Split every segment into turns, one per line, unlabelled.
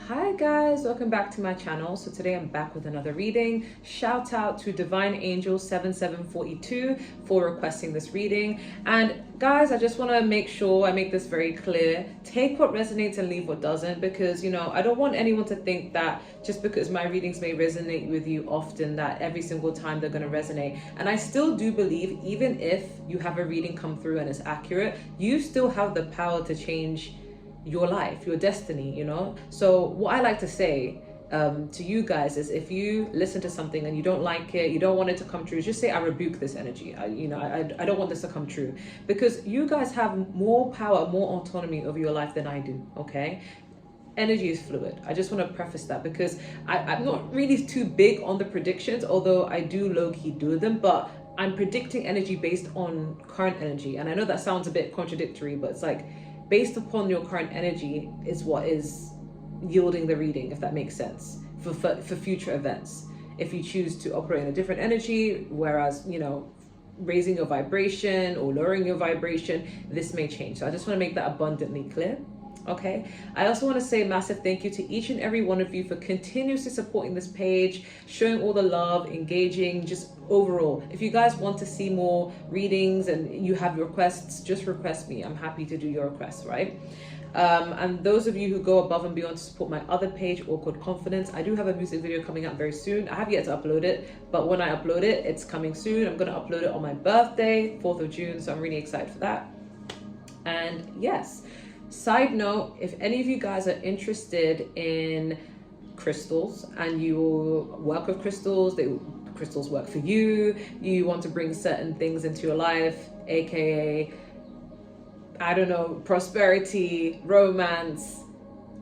Hi guys, welcome back to my channel. So today I'm back with another reading. Shout out to Divine Angel 7742 for requesting this reading. And guys, I just want to make sure I make this very clear. Take what resonates and leave what doesn't, because I don't want anyone to think that just because my readings may resonate with you often that every single time they're going to resonate. And I still do believe even if you have a reading come through and it's accurate, you still have the power to change your life, your destiny, So what I like to say to you guys is, if you listen to something and you don't like it, you don't want it to come true, just say, I rebuke this energy. I don't want this to come true, because you guys have more power, more autonomy over your life than I do, okay? Energy is fluid. I just want to preface that, because I'm not really too big on the predictions, although I do low-key do them, but I'm predicting energy based on current energy. And I know that sounds a bit contradictory, but it's like, based upon your current energy is what is yielding the reading, if that makes sense, for future events. If you choose to operate in a different energy, whereas, raising your vibration or lowering your vibration, this may change. So I just want to make that abundantly clear. Okay, I also want to say a massive thank you to each and every one of you for continuously supporting this page, showing all the love, engaging, just overall. If you guys want to see more readings and you have requests, just request me. I'm happy to do your requests, right? And those of you who go above and beyond to support my other page, Awkward Confidence, I do have a music video coming out very soon. I have yet to upload it, but when I upload it, it's coming soon. I'm going to upload it on my birthday, 4th of June, so I'm really excited for that. And yes, side note, if any of you guys are interested in crystals and you work with crystals, crystals work for you, you want to bring certain things into your life, aka, I don't know, prosperity, romance,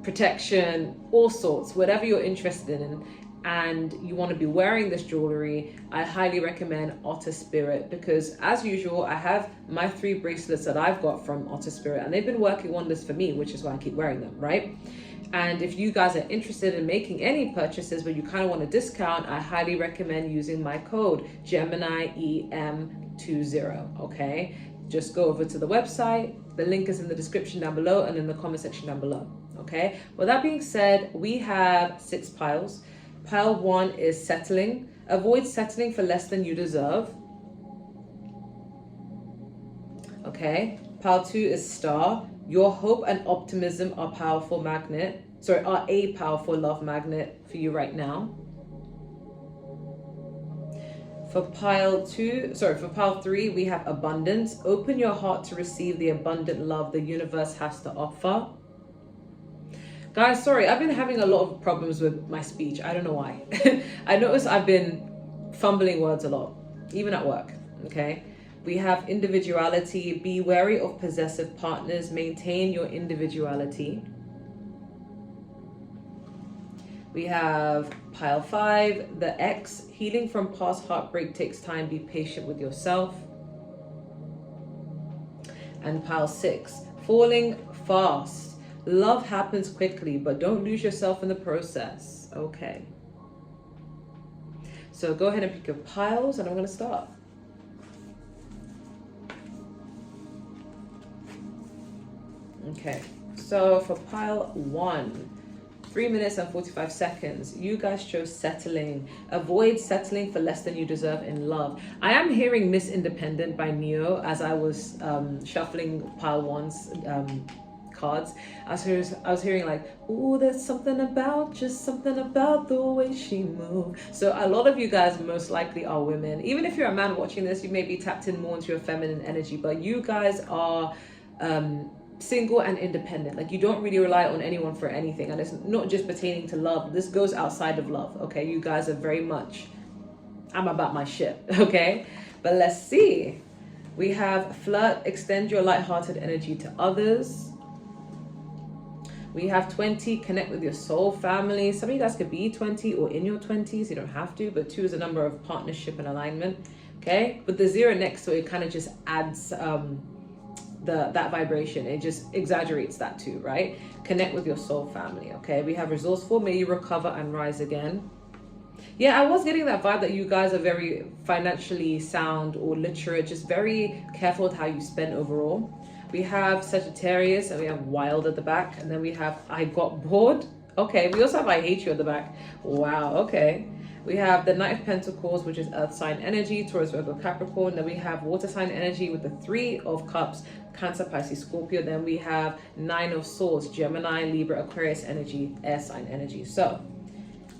protection, all sorts, whatever you're interested in, and you want to be wearing this jewelry, I highly recommend Otter Spirit, because as usual, I have my 3 bracelets that I've got from Otter Spirit, and they've been working wonders for me, which is why I keep wearing them, right? And if you guys are interested in making any purchases but you kind of want a discount, I highly recommend using my code Gemini EM20, okay? Just go over to the website. The link is in the description down below and in the comment section down below, okay? With that being said, we have 6 piles. Pile 1 is settling. Avoid settling for less than you deserve. Okay. Pile 2 is star. Your hope and optimism are a powerful love magnet for you right now. For pile 3, we have abundance. Open your heart to receive the abundant love the universe has to offer. Guys, sorry, I've been having a lot of problems with my speech. I don't know why. I notice I've been fumbling words a lot, even at work, okay? We have individuality. Be wary of possessive partners. Maintain your individuality. We have pile 5, the X. Healing from past heartbreak takes time. Be patient with yourself. And pile 6, falling fast. Love happens quickly, but don't lose yourself in the process. Okay. So go ahead and pick your piles, and I'm going to start. Okay. So for pile 1, 3 minutes and 45 seconds. You guys chose settling. Avoid settling for less than you deserve in love. I am hearing Miss Independent by Neo as I was shuffling pile 1's cards. I was hearing like, oh, there's something about the way she moves. So a lot of you guys most likely are women. Even if you're a man watching this, you may be tapped in more into your feminine energy, but you guys are single and independent. Like, you don't really rely on anyone for anything, and it's not just pertaining to love. This goes outside of love, okay? You guys are very much, I'm about my shit, okay? But let's see. We have flirt, extend your lighthearted energy to others. We have 20, connect with your soul family. Some of you guys could be 20 or in your 20s. You don't have to, but 2 is a number of partnership and alignment. Okay, with the 0 next to it, kind of just adds that vibration. It just exaggerates that too, right? Connect with your soul family. Okay, we have resourceful. May you recover and rise again. Yeah, I was getting that vibe that you guys are very financially sound or literate, just very careful with how you spend overall. We have Sagittarius, and we have Wild at the back, and then we have I Got Bored. Okay, we also have I hate you at the back. Wow, okay. We have the Knight of Pentacles, which is Earth sign energy, Taurus, Virgo, Capricorn. Then we have water sign energy with the Three of Cups, Cancer, Pisces, Scorpio. Then we have Nine of Swords, Gemini, Libra, Aquarius energy, air sign energy. So,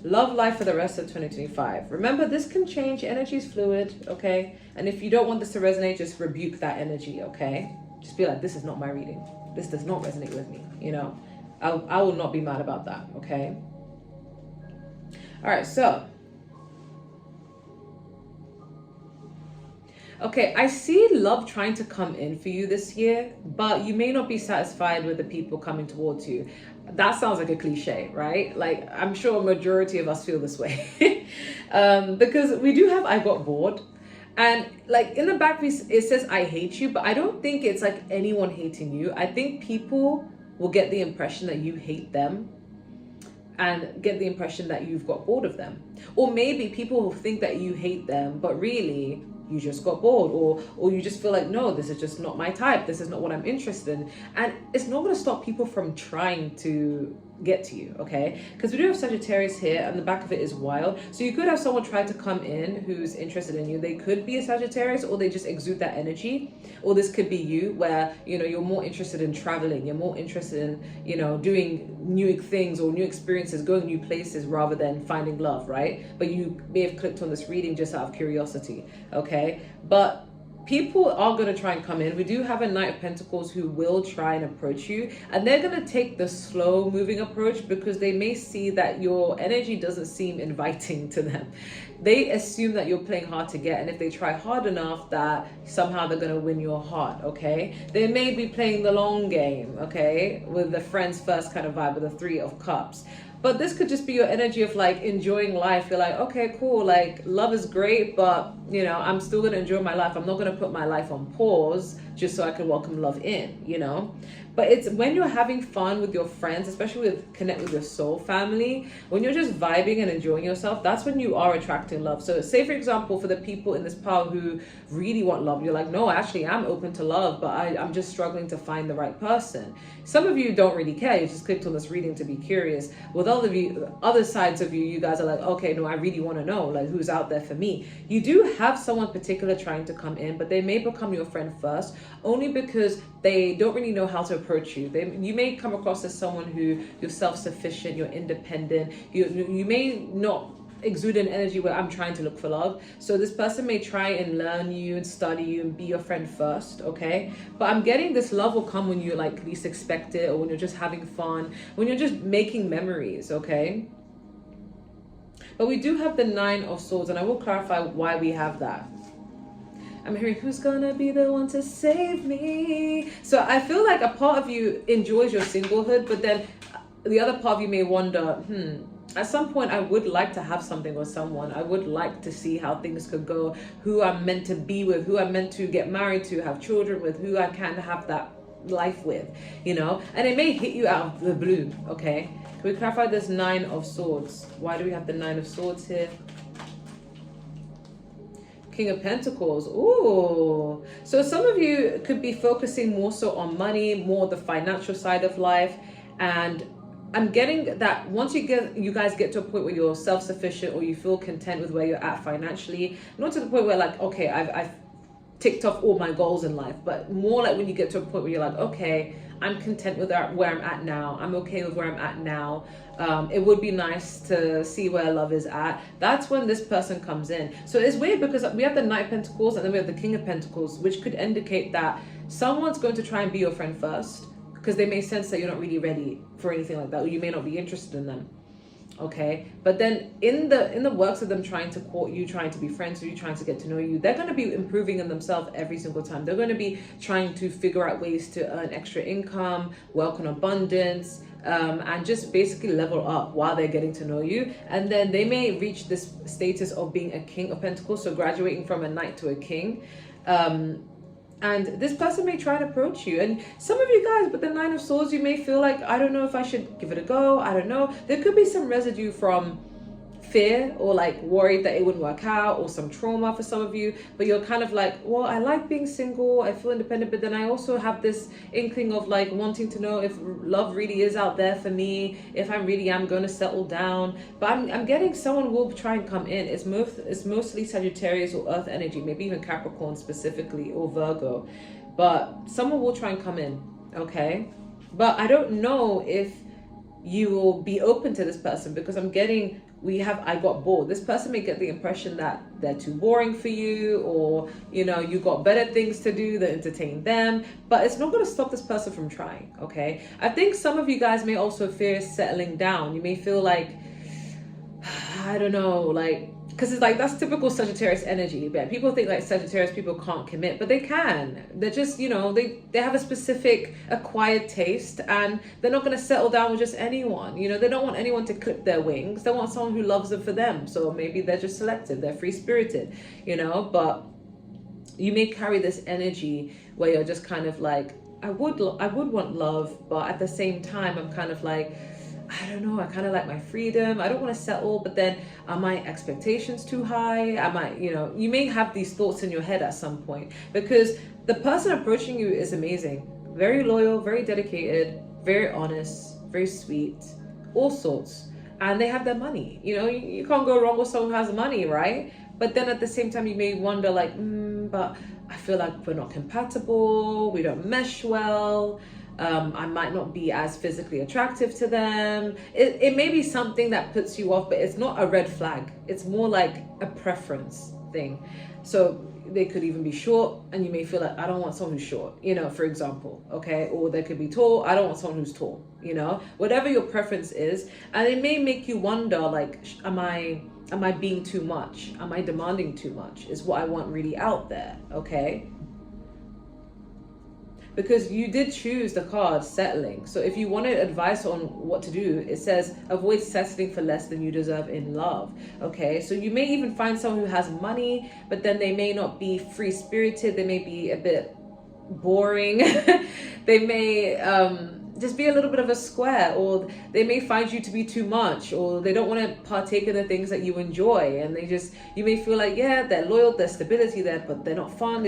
love life for the rest of 2025. Remember, this can change. Energy is fluid, okay? And if you don't want this to resonate, just rebuke that energy, okay? Just be like, this is not my reading. This does not resonate with me, you know? I will not be mad about that, okay? All right, so. Okay, I see love trying to come in for you this year, but you may not be satisfied with the people coming towards you. That sounds like a cliche, right? Like, I'm sure a majority of us feel this way. Because we do have I got bored. And like in the back piece, it says I hate you, but I don't think it's like anyone hating you. I think people will get the impression that you hate them and get the impression that you've got bored of them. Or maybe people will think that you hate them, but really you just got bored, or you just feel like, no, this is just not my type, this is not what I'm interested in. And it's not going to stop people from trying to get to you, okay? Because we do have Sagittarius here, and the back of it is wild. So you could have someone try to come in who's interested in you. They could be a Sagittarius, or they just exude that energy. Or this could be you, where, you know, you're more interested in traveling, you're more interested in, you know, doing new things or new experiences, going new places rather than finding love, right? But you may have clicked on this reading just out of curiosity, okay? But people are going to try and come in. We do have a Knight of Pentacles who will try and approach you, and they're going to take the slow moving approach because they may see that your energy doesn't seem inviting to them. They assume that you're playing hard to get, and if they try hard enough, that somehow they're going to win your heart, okay? They may be playing the long game, okay, with the friends first kind of vibe with the Three of Cups. But this could just be your energy of like enjoying life. You're like, okay, cool. Like, love is great, but you know, I'm still going to enjoy my life. I'm not going to put my life on pause just so I can welcome love in, you know? But it's when you're having fun with your friends, especially with connect with your soul family, when you're just vibing and enjoying yourself, that's when you are attracting love. So say, for example, for the people in this pile who really want love, you're like, no, actually, I'm open to love, but I'm just struggling to find the right person. Some of you don't really care. You just clicked on this reading to be curious. With all of you, other sides of you, you guys are like, okay, no, I really want to know, like, who's out there for me. You do have someone particular trying to come in, but they may become your friend first, only because they don't really know how to approach you. You may come across as someone who you're self-sufficient, you're independent, you may not exude an energy where I'm trying to look for love. So this person may try and learn you and study you and be your friend first, okay? But I'm getting this love will come when you like least expect it, or when you're just having fun, when you're just making memories, okay? But we do have the Nine of Swords, and I will clarify why we have that. I'm hearing, who's gonna be the one to save me? So I feel like a part of you enjoys your singlehood, but then the other part of you may wonder, at some point I would like to have something with someone. I would like to see how things could go, who I'm meant to be with, who I'm meant to get married to, have children with, who I can have that life with, you know? And it may hit you out of the blue, okay? Can we clarify this Nine of Swords? Why do we have the Nine of Swords here? King of Pentacles. Ooh. So some of you could be focusing more so on money, more the financial side of life. And I'm getting that once you guys get to a point where you're self-sufficient, or you feel content with where you're at financially, not to the point where like, okay, I've ticked off all my goals in life, but more like when you get to a point where you're like, okay, I'm content with where I'm at now. I'm okay with where I'm at now. It would be nice to see where love is at. That's when this person comes in. So it's weird because we have the Knight of Pentacles and then we have the King of Pentacles, which could indicate that someone's going to try and be your friend first, because they may sense that you're not really ready for anything like that, or you may not be interested in them. Okay, but then in the works of them trying to court you, trying to be friends with you, trying to get to know you, they're going to be improving in themselves every single time. They're going to be trying to figure out ways to earn extra income, work on abundance, and just basically level up while they're getting to know you. And then they may reach this status of being a King of Pentacles, so graduating from a knight to a king. And this person may try and approach you. And some of you guys with the Nine of Swords, you may feel like, I don't know if I should give it a go. I don't know. There could be some residue from fear or like worried that it wouldn't work out, or some trauma for some of you, but you're kind of like, well, I like being single, I feel independent, but then I also have this inkling of like wanting to know if love really is out there for me, if I really am going to settle down. But I'm getting someone will try and come in. It's mostly Sagittarius or earth energy, maybe even Capricorn specifically, or Virgo, but someone will try and come in, okay? But I don't know if you will be open to this person, because I'm getting, I got bored. This person may get the impression that they're too boring for you, or you know, you got better things to do that entertain them, but it's not going to stop this person from trying, okay? I think some of you guys may also fear settling down. You may feel like, I don't know, like, because it's like, that's typical Sagittarius energy. But people think like Sagittarius people can't commit, but they can. They're just, you know, they have a specific acquired taste, and they're not going to settle down with just anyone. You know, they don't want anyone to clip their wings. They want someone who loves them for them. So maybe they're just selective, they're free spirited, you know. But you may carry this energy where you're just kind of like, I would want love, but at the same time I'm kind of like, I don't know, I kind of like my freedom. I don't want to settle, but then are my expectations too high? Am I, you know, you may have these thoughts in your head at some point, because the person approaching you is amazing. Very loyal, very dedicated, very honest, very sweet, all sorts. And they have their money. You know, you can't go wrong with someone who has money, right? But then at the same time, you may wonder like, but I feel like we're not compatible. We don't mesh well. I might not be as physically attractive to them. It may be something that puts you off, but it's not a red flag. It's more like a preference thing. So they could even be short, and you may feel like, I don't want someone who's short, you know, for example, okay? Or they could be tall. I don't want someone who's tall, you know, whatever your preference is. And it may make you wonder, like, am I being too much? Am I demanding too much? Is what I want really out there, okay? Because you did choose the card settling. So if you wanted advice on what to do, it says avoid settling for less than you deserve in love. Okay, so you may even find someone who has money, but then they may not be free spirited. They may be a bit boring. They may just be a little bit of a square, or they may find you to be too much, or they don't want to partake in the things that you enjoy, and you may feel like, yeah, they're loyal, there's stability there, but they're not fun.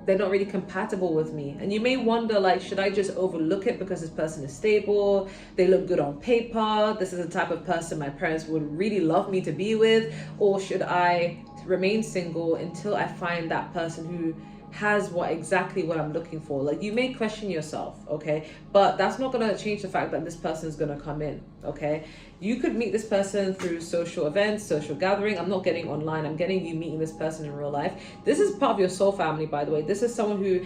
They're not really compatible with me. And you may wonder, like, should I just overlook it because this person is stable, they look good on paper, this is the type of person my parents would really love me to be with, or should I remain single until I find that person who has exactly what I'm looking for? Like, you may question yourself, okay? But that's not going to change the fact that this person is going to come in, okay? You could meet this person through social events, social gathering. I'm not getting online. I'm getting you meeting this person in real life. This is part of your soul family, by the way. This is someone who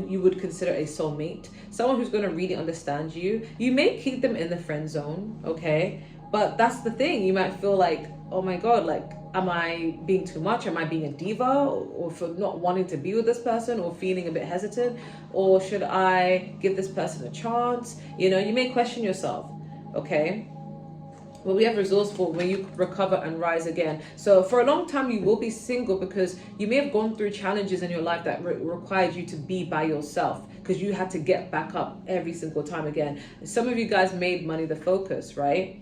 you would consider a soulmate, someone who's going to really understand you. You may keep them in the friend zone, okay? But that's the thing. You might feel like, oh my God, like, am I being too much? Am I being a diva, or for not wanting to be with this person, or feeling a bit hesitant? Or should I give this person a chance? You know, you may question yourself, okay? Well, we have resourceful when you recover and rise again. So for a long time, you will be single because you may have gone through challenges in your life that required you to be by yourself, because you had to get back up every single time again. Some of you guys made money the focus, right?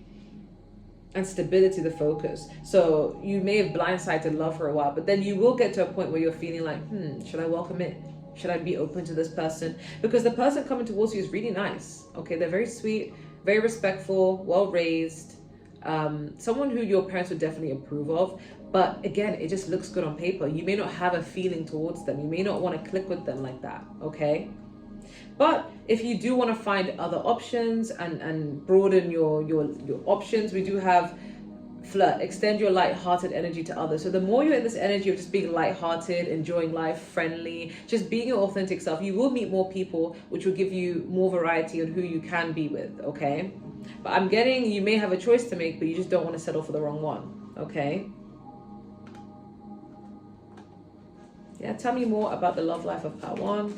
And stability the focus. So you may have blindsided love for a while, but then you will get to a point where you're feeling like, should I welcome it? Should I be open to this person? Because the person coming towards you is really nice. Okay, they're very sweet, very respectful, well-raised, someone who your parents would definitely approve of. But again, it just looks good on paper. You may not have a feeling towards them. You may not want to click with them like that, okay? But if you do want to find other options and broaden your options, we do have flirt, extend your light-hearted energy to others. So the more you're in this energy of just being light-hearted, enjoying life, friendly, just being your authentic self, you will meet more people, which will give you more variety on who you can be with, okay? But I'm getting, you may have a choice to make, but you just don't want to settle for the wrong one, okay? Yeah, tell me more about the love life of part one.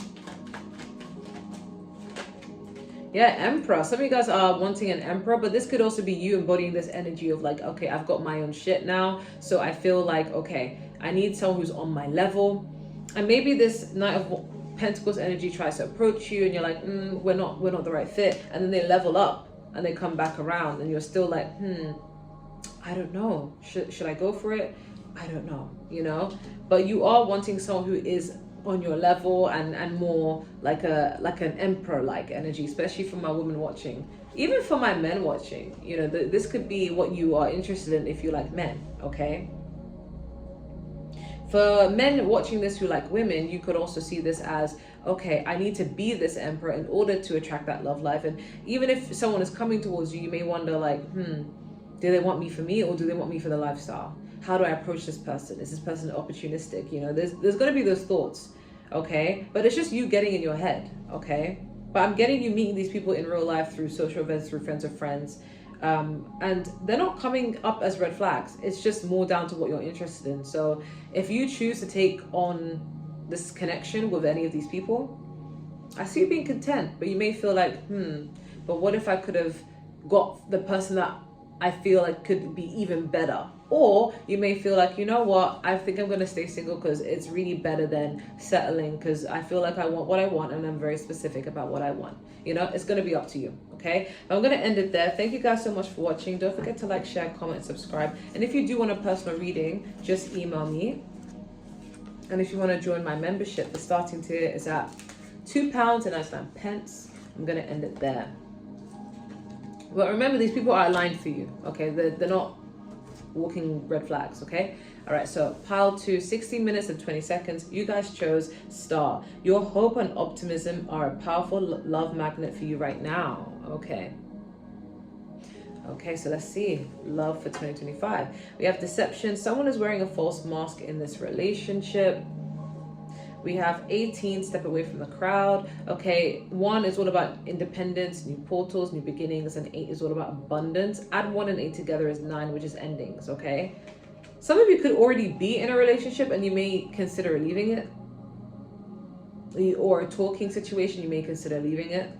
Yeah, Empress. Some of you guys are wanting an emperor, but this could also be you embodying this energy of like, okay, I've got my own shit now. So I feel like, okay, I need someone who's on my level. And maybe this Knight of Pentacles energy tries to approach you and you're like, we're not the right fit. And then they level up and they come back around and you're still like, I don't know. Should I go for it? I don't know, you know? But you are wanting someone who is on your level and more like an emperor like energy, especially for my women watching. Even for my men watching, you know, this could be what you are interested in if you like men, okay? For men watching this who like women, you could also see this as, okay, I need to be this emperor in order to attract that love life. And even if someone is coming towards you, you may wonder like, do they want me for me, or do they want me for the lifestyle? How do I approach this person? Is this person opportunistic? You know, there's going to be those thoughts, okay? But it's just you getting in your head, okay? But I'm getting you meeting these people in real life through social events, through friends of friends. And they're not coming up as red flags. It's just more down to what you're interested in. So if you choose to take on this connection with any of these people, I see you being content, but you may feel like, but what if I could have got the person that I feel like could be even better? Or you may feel like, you know what, I think I'm going to stay single because it's really better than settling, because I feel like I want what I want and I'm very specific about what I want. You know, it's going to be up to you, okay? I'm going to end it there. Thank you guys so much for watching. Don't forget to like, share, comment, subscribe. And if you do want a personal reading, just email me. And if you want to join my membership, the starting tier is at £2.99. I'm going to end it there. But remember, these people are aligned for you, okay? They're not walking red flags, okay? All right, so pile 2, 16 minutes and 20 seconds. You guys chose star. Your hope and optimism are a powerful love magnet for you right now, okay? Okay, so let's see. Love for 2025. We have deception. Someone is wearing a false mask in this relationship. We have 18, step away from the crowd. Okay, 1 is all about independence, new portals, new beginnings, and 8 is all about abundance. Add 1 and 8 together is 9, which is endings, okay? Some of you could already be in a relationship and you may consider leaving it. Or a talking situation, you may consider leaving it.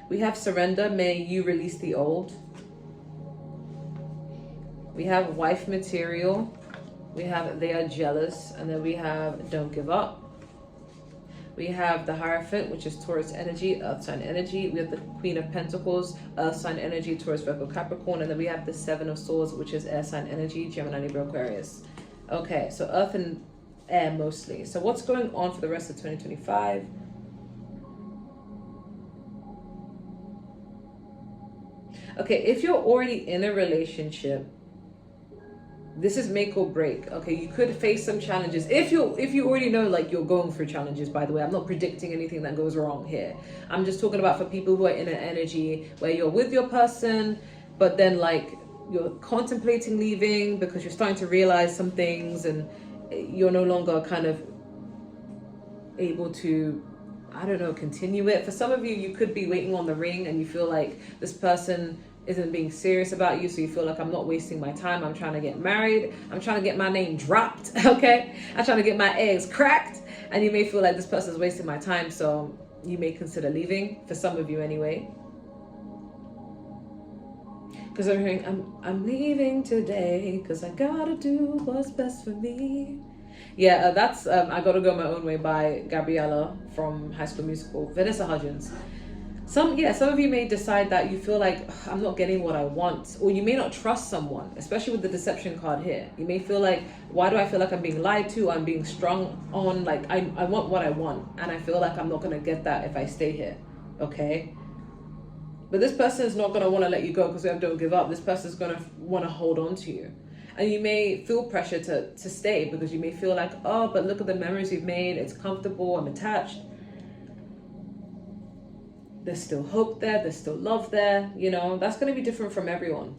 We have surrender. May you release the old. We have wife material. We have they are jealous. And then we have don't give up. We have the Hierophant, which is Taurus energy, Earth sign energy. We have the Queen of Pentacles, Earth sign energy, Taurus, Virgo, Capricorn. And then we have the 7 of Swords, which is air sign energy, Gemini, Libra, Aquarius. Okay, so Earth and air mostly. So what's going on for the rest of 2025? Okay, if you're already in a relationship, this is make or break. Okay, you could face some challenges. If you already know, like, you're going through challenges, by the way, I'm not predicting anything that goes wrong here. I'm just talking about for people who are in an energy where you're with your person, but then like you're contemplating leaving because you're starting to realize some things and you're no longer kind of able to, I don't know, continue it. For some of you, you could be waiting on the ring and you feel like this person isn't being serious about you, so you feel like, I'm not wasting my time, I'm trying to get married, I'm trying to get my name dropped, okay? I'm trying to get my eggs cracked, and you may feel like this person is wasting my time, so you may consider leaving, for some of you anyway. Because I'm hearing, I'm leaving today, because I gotta do what's best for me. Yeah, that's I Gotta Go My Own Way by Gabriella from High School Musical, Vanessa Hudgens. Some of you may decide that you feel like, I'm not getting what I want, or you may not trust someone, especially with the deception card here. You may feel like, why do I feel like I'm being lied to? I'm being strung on, like I want what I want, and I feel like I'm not going to get that if I stay here, okay? But this person is not going to want to let you go because they don't give up. This person is going to want to hold on to you. And you may feel pressure to stay because you may feel like, oh, but look at the memories we've made. It's comfortable. I'm attached. There's still hope there. There's still love there. You know, that's going to be different from everyone.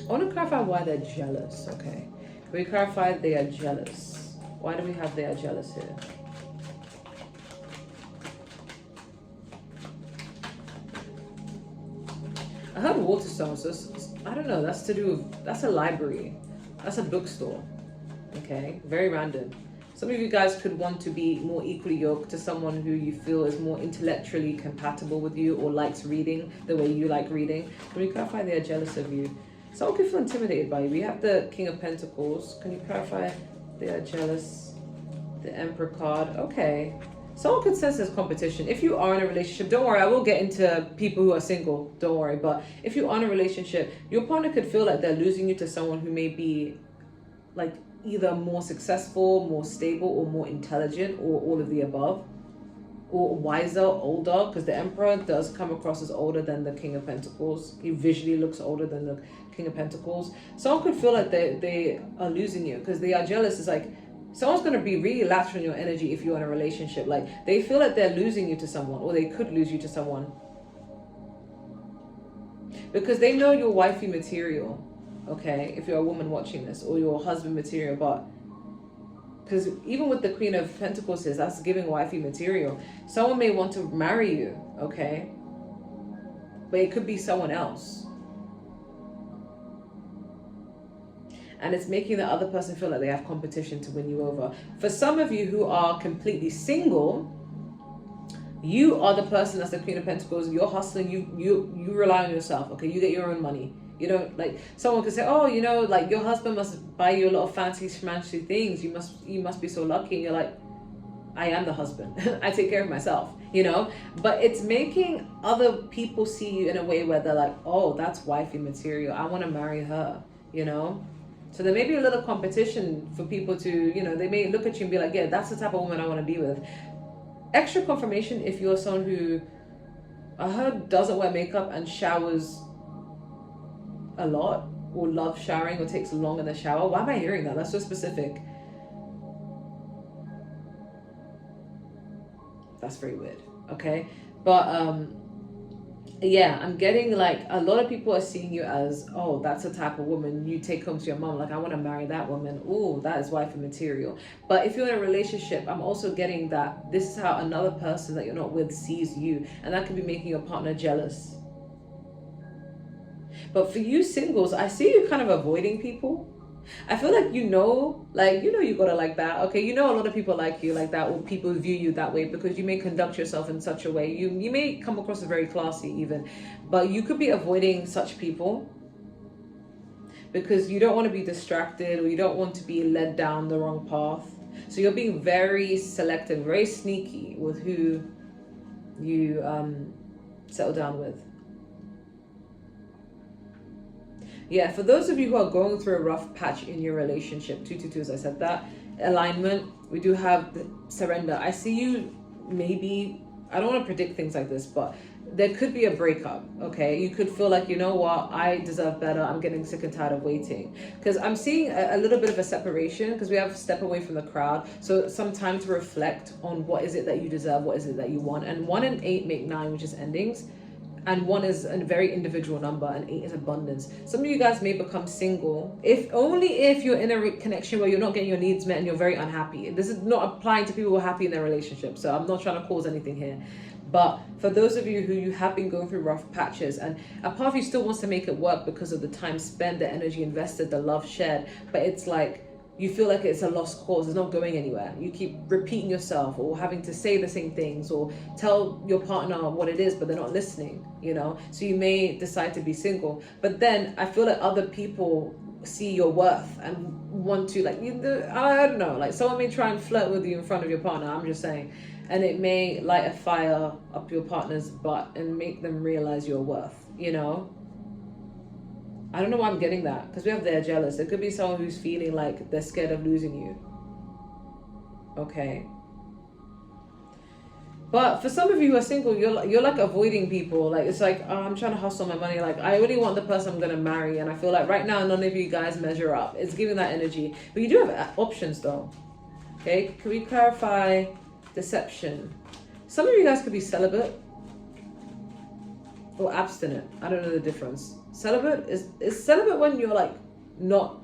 I want to clarify why they're jealous. Okay. Can we clarify they are jealous? Why do we have they are jealous here? I heard Waterstones. So I don't know. That's to do with, that's a library. That's a bookstore. Okay. Very random. Some of you guys could want to be more equally yoked to someone who you feel is more intellectually compatible with you or likes reading the way you like reading. Can you clarify they are jealous of you? Someone could feel intimidated by you. We have the King of Pentacles. Can you clarify they are jealous? The Emperor card. Okay. Someone could sense there's competition. If you are in a relationship, don't worry, I will get into people who are single, don't worry. But if you are in a relationship, your partner could feel like they're losing you to someone who may be like either more successful, more stable, or more intelligent, or all of the above, or wiser, older, because the Emperor does come across as older than the King of Pentacles. He visually looks older than the King of Pentacles. Someone could feel like they are losing you because they are jealous. It's like someone's going to be really latched on your energy if you're in a relationship. Like they feel like they're losing you to someone, or they could lose you to someone, because they know you're wifey material. Okay, if you're a woman watching this, or your husband material, but because even with the Queen of Pentacles, that's giving wifey material. Someone may want to marry you, okay, but it could be someone else, and it's making the other person feel like they have competition to win you over. For some of you who are completely single, you are the person that's the Queen of Pentacles. You're hustling. You rely on yourself. Okay, you get your own money. You don't, like, someone could say, oh, you know, like your husband must buy you a lot of fancy schmancy things. You must be so lucky. And you're like, I am the husband. I take care of myself, you know. But it's making other people see you in a way where they're like, oh, that's wifey material. I want to marry her, you know. So there may be a little competition for people to, you know, they may look at you and be like, yeah, that's the type of woman I want to be with. Extra confirmation if you're someone who, I heard, doesn't wear makeup and showers a lot, or loves showering, or takes long in the shower. Why am I hearing that? That's so specific. That's very weird. Okay. But yeah, I'm getting like a lot of people are seeing you as, oh, that's the type of woman you take home to your mom. Like, I want to marry that woman. Oh, that is wifey material. But if you're in a relationship, I'm also getting that this is how another person that you're not with sees you, and that could be making your partner jealous. But for you singles, I see you kind of avoiding people. I feel like you gotta like that. Okay, you know a lot of people like you like that, or people view you that way because you may conduct yourself in such a way. You may come across as very classy even, but you could be avoiding such people because you don't want to be distracted, or you don't want to be led down the wrong path. So you're being very selective, very sneaky with who you settle down with. Yeah, for those of you who are going through a rough patch in your relationship, 222, as I said that, alignment, we do have the surrender. I see you maybe, I don't want to predict things like this, but there could be a breakup, okay? You could feel like, you know what, I deserve better. I'm getting sick and tired of waiting. Because I'm seeing a little bit of a separation, because we have step away from the crowd. So some time to reflect on what is it that you deserve, what is it that you want. And 1 and 8 make 9, which is endings. And 1 is a very individual number, and 8 is abundance. Some of you guys may become single, only if you're in a connection where you're not getting your needs met and you're very unhappy. This is not applying to people who are happy in their relationship, so I'm not trying to cause anything here. But for those of you who you have been going through rough patches, and a part of you still wants to make it work because of the time spent, the energy invested, the love shared, but it's like you feel like it's a lost cause. It's not going anywhere. You keep repeating yourself, or having to say the same things, or tell your partner what it is, but they're not listening, you know? So you may decide to be single. But then I feel like other people see your worth and want to, like, I don't know, like someone may try and flirt with you in front of your partner, I'm just saying. And it may light a fire up your partner's butt and make them realize your worth, you know? I don't know why I'm getting that, because we have they're jealous. It could be someone who's feeling like they're scared of losing you. Okay. But for some of you who are single, you're like avoiding people. Like, it's like, oh, I'm trying to hustle my money. Like, I really want the person I'm going to marry. And I feel like right now, none of you guys measure up. It's giving that energy. But you do have options though. Okay. Can we clarify deception? Some of you guys could be celibate or abstinent. I don't know the difference. Celibate is celibate when you're like not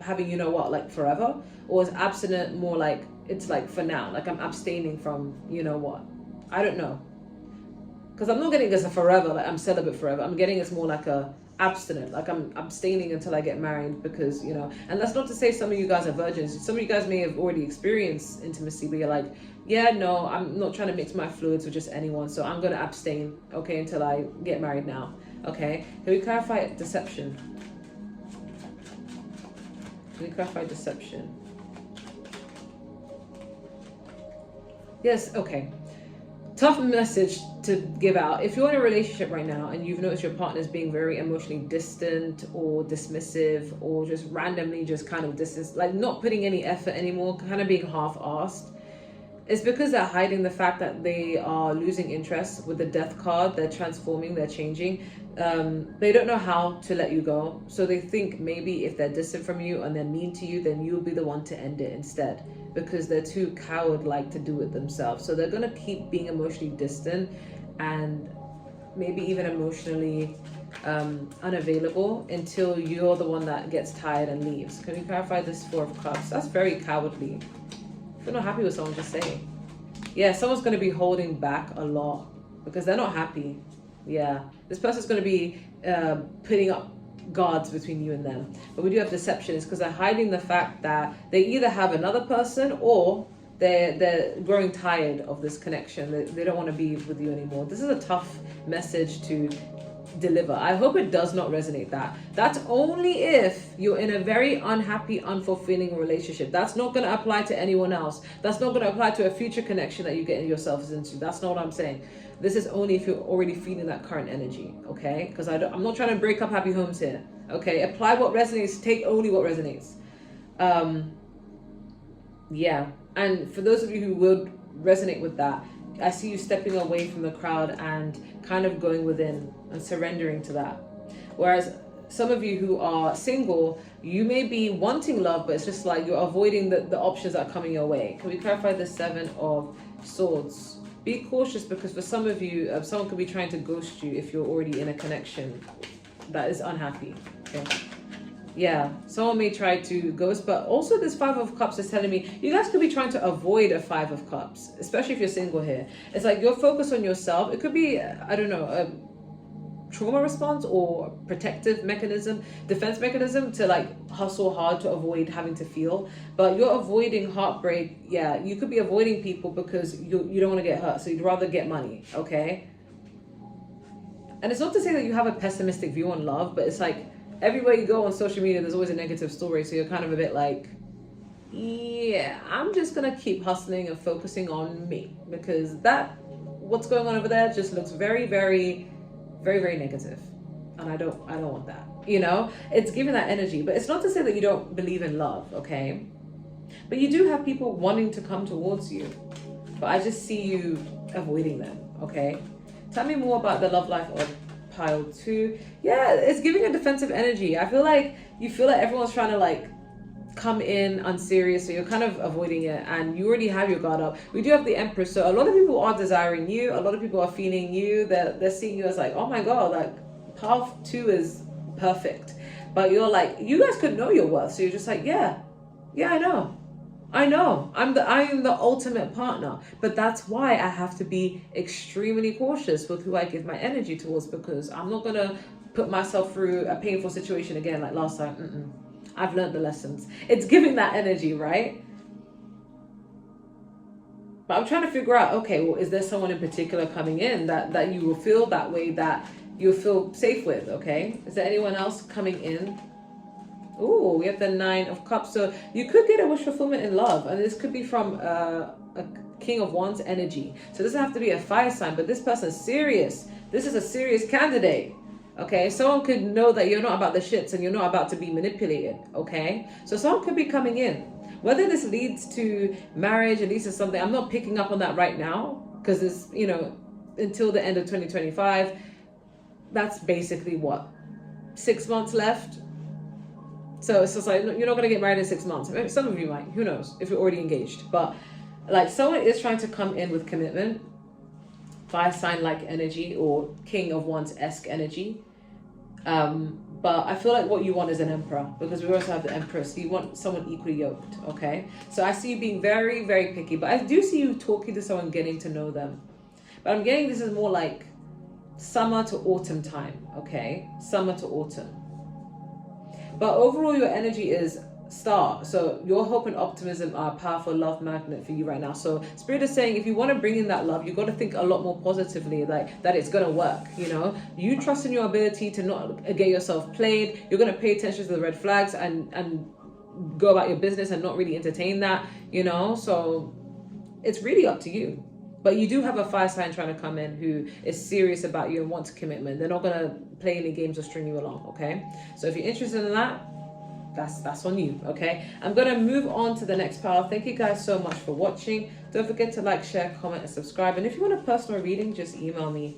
having, you know what, like forever, or is abstinent more like it's like for now, like I'm abstaining from, you know what, I don't know, because I'm not getting this a forever, like I'm celibate forever. I'm getting it's more like a abstinent, like I'm abstaining until I get married, because, you know, and that's not to say some of you guys are virgins. Some of you guys may have already experienced intimacy, but you're like, yeah, no, I'm not trying to mix my fluids with just anyone, so I'm going to abstain, okay, until I get married now. Okay, can we clarify deception? Can we clarify deception? Yes, okay. Tough message to give out. If you're in a relationship right now and you've noticed your partner's being very emotionally distant or dismissive or just randomly just kind of distant, like not putting any effort anymore, kind of being half-assed, it's because they're hiding the fact that they are losing interest with the death card. They're transforming, they're changing. They don't know how to let you go. So they think maybe if they're distant from you and they're mean to you, then you'll be the one to end it instead, because they're too coward-like to do it themselves. So they're going to keep being emotionally distant and maybe even emotionally unavailable until you're the one that gets tired and leaves. Can you clarify this Four of Cups? That's very cowardly. If you're not happy with someone, just say. Yeah, someone's going to be holding back a lot because they're not happy. Yeah, this person's going to be putting up guards between you and them. But we do have deception. It's because they're hiding the fact that they either have another person or they're growing tired of this connection. They don't want to be with you anymore. This is a tough message to deliver. I hope it does not resonate. That's only if you're in a very unhappy, unfulfilling relationship. That's not going to apply to anyone else. That's not going to apply to a future connection that you get yourselves into. That's not what I'm saying. This is only if you're already feeling that current energy, okay? Because I'm not trying to break up happy homes here, okay? Apply what resonates, take only what resonates. Yeah, and for those of you who would resonate with that, I see you stepping away from the crowd and kind of going within and surrendering to that. Whereas some of you who are single, you may be wanting love, but it's just like you're avoiding the options that are coming your way. Can we clarify the Seven of Swords? Be cautious, because for some of you, someone could be trying to ghost you if you're already in a connection that is unhappy. Okay. Yeah, someone may try to ghost, but also this Five of Cups is telling me you guys could be trying to avoid a Five of Cups, especially if you're single here. It's like you're focused on yourself. It could be, I don't know, a trauma response or protective mechanism, defense mechanism to like hustle hard to avoid having to feel. But you're avoiding heartbreak. Yeah, you could be avoiding people because you don't want to get hurt, so you'd rather get money, okay? And it's not to say that you have a pessimistic view on love, but it's like everywhere you go on social media, there's always a negative story. So you're kind of a bit like, yeah, I'm just going to keep hustling and focusing on me, because what's going on over there just looks very, very, very, very negative. And I don't want that. You know, it's giving that energy, but it's not to say that you don't believe in love. Okay. But you do have people wanting to come towards you, but I just see you avoiding them. Okay. Tell me more about the love life of pile 2. Yeah, it's giving a defensive energy. I feel like you feel like everyone's trying to like come in unserious, so you're kind of avoiding it, and you already have your guard up. We do have the Empress, so a lot of people are desiring you. A lot of people are feeling you. They're seeing you as like, oh my god, like pile 2 is perfect. But you're like, you guys could know your worth, so you're just like, yeah, I know. I am the ultimate partner. But that's why I have to be extremely cautious with who I give my energy towards, because I'm not gonna put myself through a painful situation again like last time. I've learned the lessons. It's giving that energy, right? But I'm trying to figure out, okay, well, is there someone in particular coming in that you will feel that way, that you'll feel safe with, okay? Is there anyone else coming in? Ooh, we have the Nine of Cups. So you could get a wish fulfillment in love. And this could be from a King of Wands energy. So it doesn't have to be a fire sign, but this person's serious. This is a serious candidate. Okay, someone could know that you're not about the shits and you're not about to be manipulated. Okay, so someone could be coming in. Whether this leads to marriage, it leads to something, I'm not picking up on that right now, because it's, you know, until the end of 2025. That's basically what, 6 months left. So it's just like, you're not going to get married in 6 months. Maybe some of you might, who knows, if you're already engaged. But like someone is trying to come in with commitment, fire sign like energy or King of Wands-esque energy. But I feel like what you want is an Emperor, because we also have the Empress. You want someone equally yoked, okay? So I see you being very, very picky, but I do see you talking to someone, getting to know them. But I'm getting this is more like summer to autumn time, okay? Summer to autumn. But overall, your energy is star. So your hope and optimism are a powerful love magnet for you right now. So Spirit is saying, if you want to bring in that love, you got to think a lot more positively, like that it's going to work. You know, you trust in your ability to not get yourself played. You're going to pay attention to the red flags and go about your business and not really entertain that, you know. So it's really up to you. But you do have a fire sign trying to come in who is serious about you and wants commitment. They're not going to play any games or string you along, okay? So if you're interested in that, that's on you, okay? I'm going to move on to the next pile. Thank you guys so much for watching. Don't forget to like, share, comment, and subscribe. And if you want a personal reading, just email me.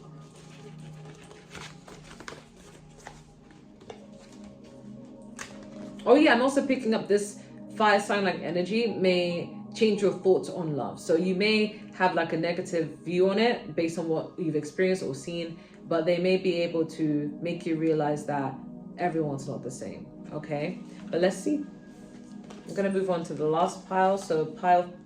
Oh yeah, I'm also picking up this fire sign like energy may change your thoughts on love. So you may have like a negative view on it based on what you've experienced or seen, but they may be able to make you realize that everyone's not the same, okay? But let's see. I'm gonna move on to the last pile. So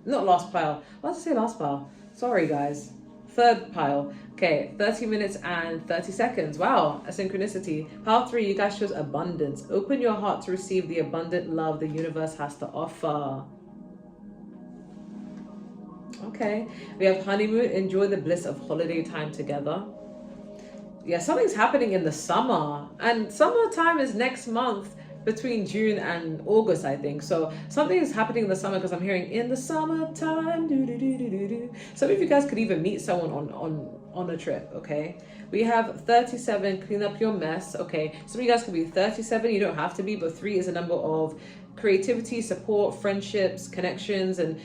not last pile. Why did I say last pile? Sorry guys. Third pile. Okay, 30 minutes and 30 seconds. Wow, a synchronicity. Pile 3, you guys chose abundance. Open your heart to receive the abundant love the universe has to offer. Okay, we have honeymoon. Enjoy the bliss of holiday time together. Yeah, something's happening in the summer, and summertime is next month, between June and August, I think. So something is happening in the summer, because I'm hearing in the summertime. Some of you guys could even meet someone on a trip. Okay, we have 37. Clean up your mess. Okay, some of you guys could be 37. You don't have to be, but 3 is a number of creativity, support, friendships, connections, and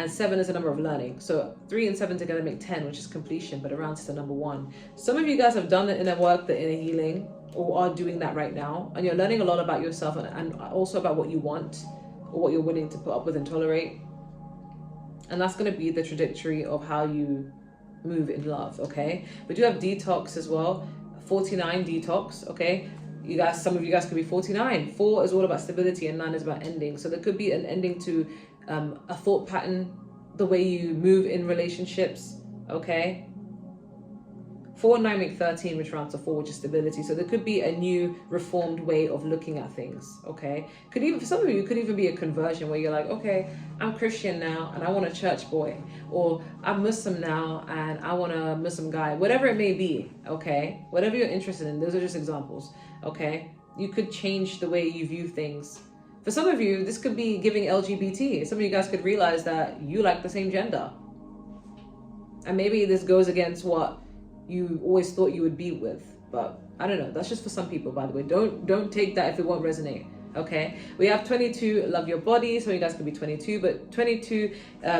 7 is a number of learning. So 3 and 7 together make 10, which is completion, but around to the number 1. Some of you guys have done the inner work, the inner healing, or are doing that right now, and you're learning a lot about yourself and also about what you want or what you're willing to put up with and tolerate. And that's going to be the trajectory of how you move in love. Okay, we do have detox as well. 49 detox. Okay, you guys, some of you guys could be 49. 4 is all about stability and 9 is about ending. So there could be an ending to a thought pattern, the way you move in relationships. Okay, 4 and 9 make 13, which rounds to 4, which is stability. So there could be a new reformed way of looking at things. Okay, could even, for some of you, it could even be a conversion where you're like, okay, I'm Christian now and I want a church boy, or I'm Muslim now and I want a Muslim guy, whatever it may be. Okay, whatever you're interested in, those are just examples. Okay, you could change the way you view things. For some of you, this could be giving LGBT. Some of you guys could realize that you like the same gender, and maybe this goes against what you always thought you would be with, but I don't know. That's just for some people, by the way. Don't take that if it won't resonate. Okay, we have 22. Love your body. So you guys could be 22, but 22.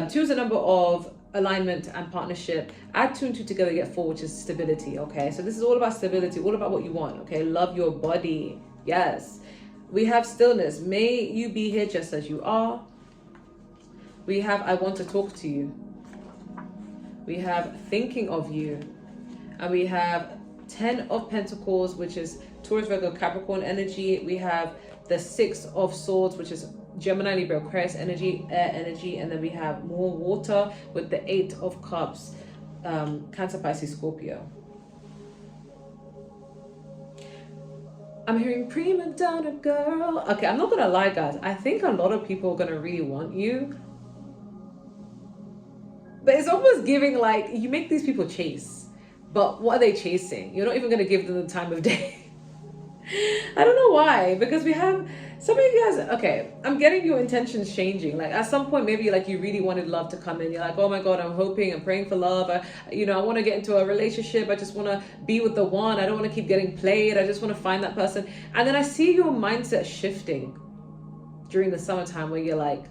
2 is a number of alignment and partnership. Add 2 and 2 together, you get 4, which is stability. Okay, so this is all about stability, all about what you want. Okay, love your body. Yes. We have stillness. May you be here just as you are. We have I want to talk to you. We have thinking of you. And we have 10 of Pentacles, which is Taurus, Virgo, Capricorn energy. We have the 6 of Swords, which is Gemini, Libra, Aquarius energy, air energy. And then we have more water with the 8 of Cups, Cancer, Pisces, Scorpio. I'm hearing prima donna girl. Okay, I'm not going to lie, guys. I think a lot of people are going to really want you. But it's almost giving like you make these people chase. But what are they chasing? You're not even going to give them the time of day. I don't know why, because we have some of you guys. Okay, I'm getting your intentions changing. Like at some point, maybe like you really wanted love to come in. You're like, oh my God, I'm hoping, I'm praying for love. I want to get into a relationship. I just want to be with the one. I don't want to keep getting played. I just want to find that person. And then I see your mindset shifting during the summertime where you're like,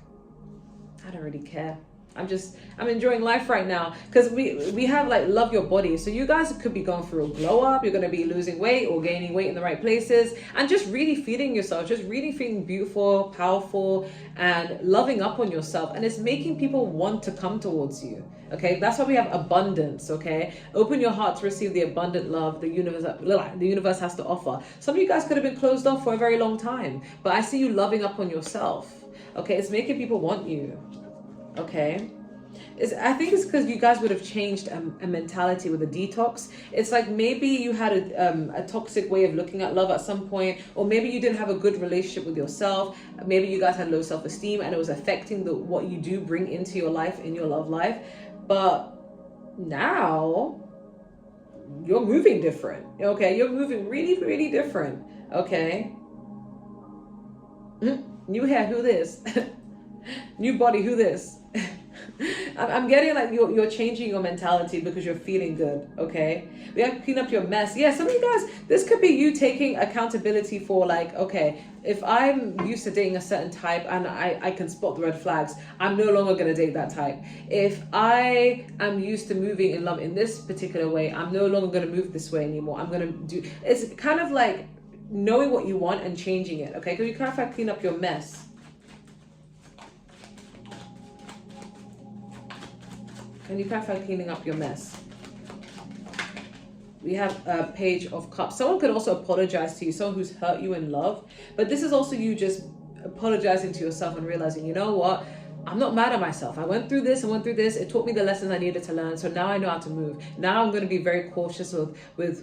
I don't really care. I'm enjoying life right now, because we have like love your body. So you guys could be going through a glow up. You're going to be losing weight or gaining weight in the right places, and just really feeding yourself, just really feeling beautiful, powerful, and loving up on yourself. And it's making people want to come towards you. Okay, that's why we have abundance. Okay, open your heart to receive the abundant love the universe has to offer. Some of you guys could have been closed off for a very long time, but I see you loving up on yourself. Okay, it's making people want you. Okay, I think it's because you guys would have changed a mentality with a detox. It's like maybe you had a toxic way of looking at love at some point, or maybe you didn't have a good relationship with yourself. Maybe you guys had low self-esteem and it was affecting what you do bring into your life, in your love life. But now you're moving different. Okay, you're moving really, really different. Okay, new hair, who this? New body, who this? I'm getting like you're changing your mentality because you're feeling good, okay? We have to clean up your mess. Yeah, some of you guys, this could be you taking accountability for like, okay, if I'm used to dating a certain type and I can spot the red flags, I'm no longer going to date that type. If I am used to moving in love in this particular way, I'm no longer going to move this way anymore. I'm going to do, it's kind of like knowing what you want and changing it, okay? Because you kind of clean up your mess. Can you clarify cleaning up your mess? We have a Page of Cups. Someone could also apologize to you, someone who's hurt you in love. But this is also you just apologizing to yourself and realizing, you know what? I'm not mad at myself. I went through this. It taught me the lessons I needed to learn. So now I know how to move. Now I'm going to be very cautious with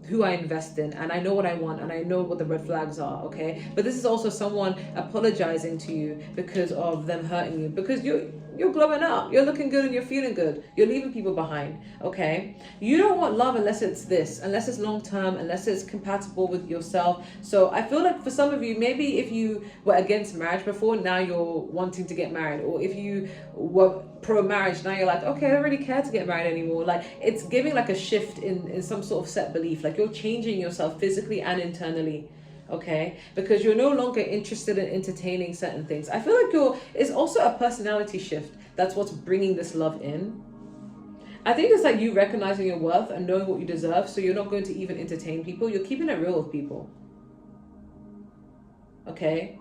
who I invest in. And I know what I want. And I know what the red flags are, okay? But this is also someone apologizing to you because of them hurting you. Because you're glowing up. You're looking good and you're feeling good. You're leaving people behind, okay? You don't want love unless it's this, unless it's long-term, unless it's compatible with yourself. So I feel like for some of you, maybe if you were against marriage before, now you're wanting to get married. Or if you were pro-marriage, now you're like, okay, I don't really care to get married anymore. Like it's giving like a shift in some sort of set belief. Like you're changing yourself physically and internally. Okay, because you're no longer interested in entertaining certain things. I feel like it's also a personality shift. That's what's bringing this love in. I think it's like you recognizing your worth and knowing what you deserve, so you're not going to even entertain people. You're keeping it real with people. Okay.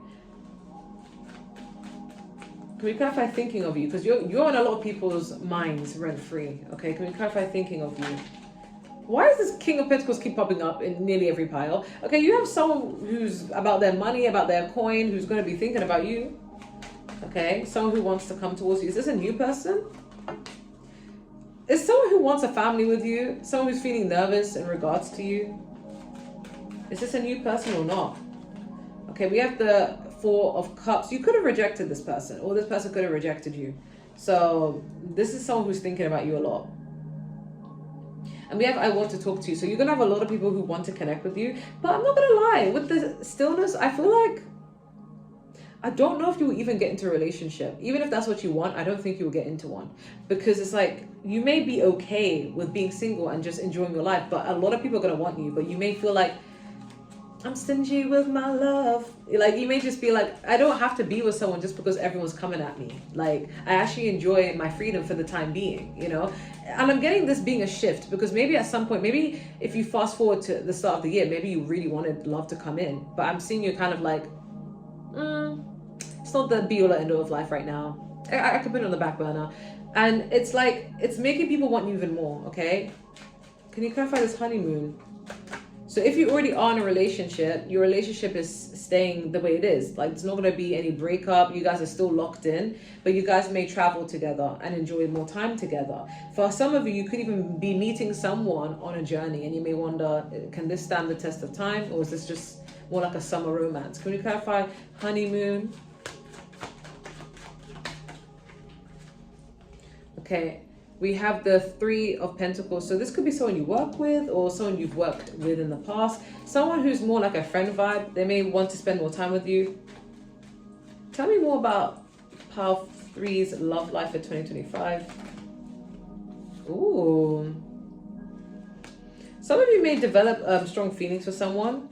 Can we clarify thinking of you? Because you're on a lot of people's minds rent free. Okay, can we clarify thinking of you? Why does this King of Pentacles keep popping up in nearly every pile? Okay, you have someone who's about their money, about their coin, who's going to be thinking about you. Okay, someone who wants to come towards you. Is this a new person? Is someone who wants a family with you? Someone who's feeling nervous in regards to you? Is this a new person or not? Okay, we have the Four of Cups. You could have rejected this person, or this person could have rejected you. So this is someone who's thinking about you a lot. And we have I want to talk to you. So you're going to have a lot of people who want to connect with you. But I'm not going to lie. With the stillness, I feel like I don't know if you will even get into a relationship. Even if that's what you want, I don't think you will get into one. Because it's like, you may be okay with being single and just enjoying your life. But a lot of people are going to want you. But you may feel like, I'm stingy with my love. Like, you may just be like, I don't have to be with someone just because everyone's coming at me. Like, I actually enjoy my freedom for the time being, you know? And I'm getting this being a shift because maybe at some point, maybe if you fast forward to the start of the year, maybe you really wanted love to come in. But I'm seeing you kind of like, it's not the be all and end all of life right now. I could put it on the back burner. And it's like, it's making people want you even more, okay? Can you clarify this honeymoon? So if you already are in a relationship, your relationship is staying the way it is. Like, there's not going to be any breakup. You guys are still locked in, but you guys may travel together and enjoy more time together. For some of you, you could even be meeting someone on a journey, and you may wonder, can this stand the test of time, or is this just more like a summer romance? Can we clarify honeymoon? Okay. We have the Three of Pentacles. So this could be someone you work with or someone you've worked with in the past. Someone who's more like a friend vibe. They may want to spend more time with you. Tell me more about Pile 3's love life for 2025. Ooh. Some of you may develop strong feelings for someone.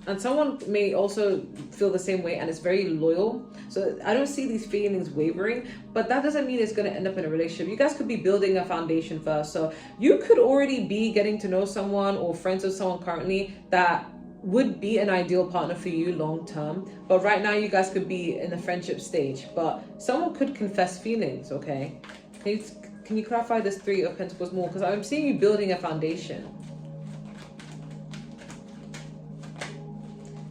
And someone may also feel the same way and it's very loyal. So I don't see these feelings wavering, but that doesn't mean it's going to end up in a relationship. You guys could be building a foundation first. So you could already be getting to know someone or friends with someone currently that would be an ideal partner for you long term. But right now you guys could be in the friendship stage, but someone could confess feelings, okay? Can you clarify this Three of Pentacles more? Because I'm seeing you building a foundation.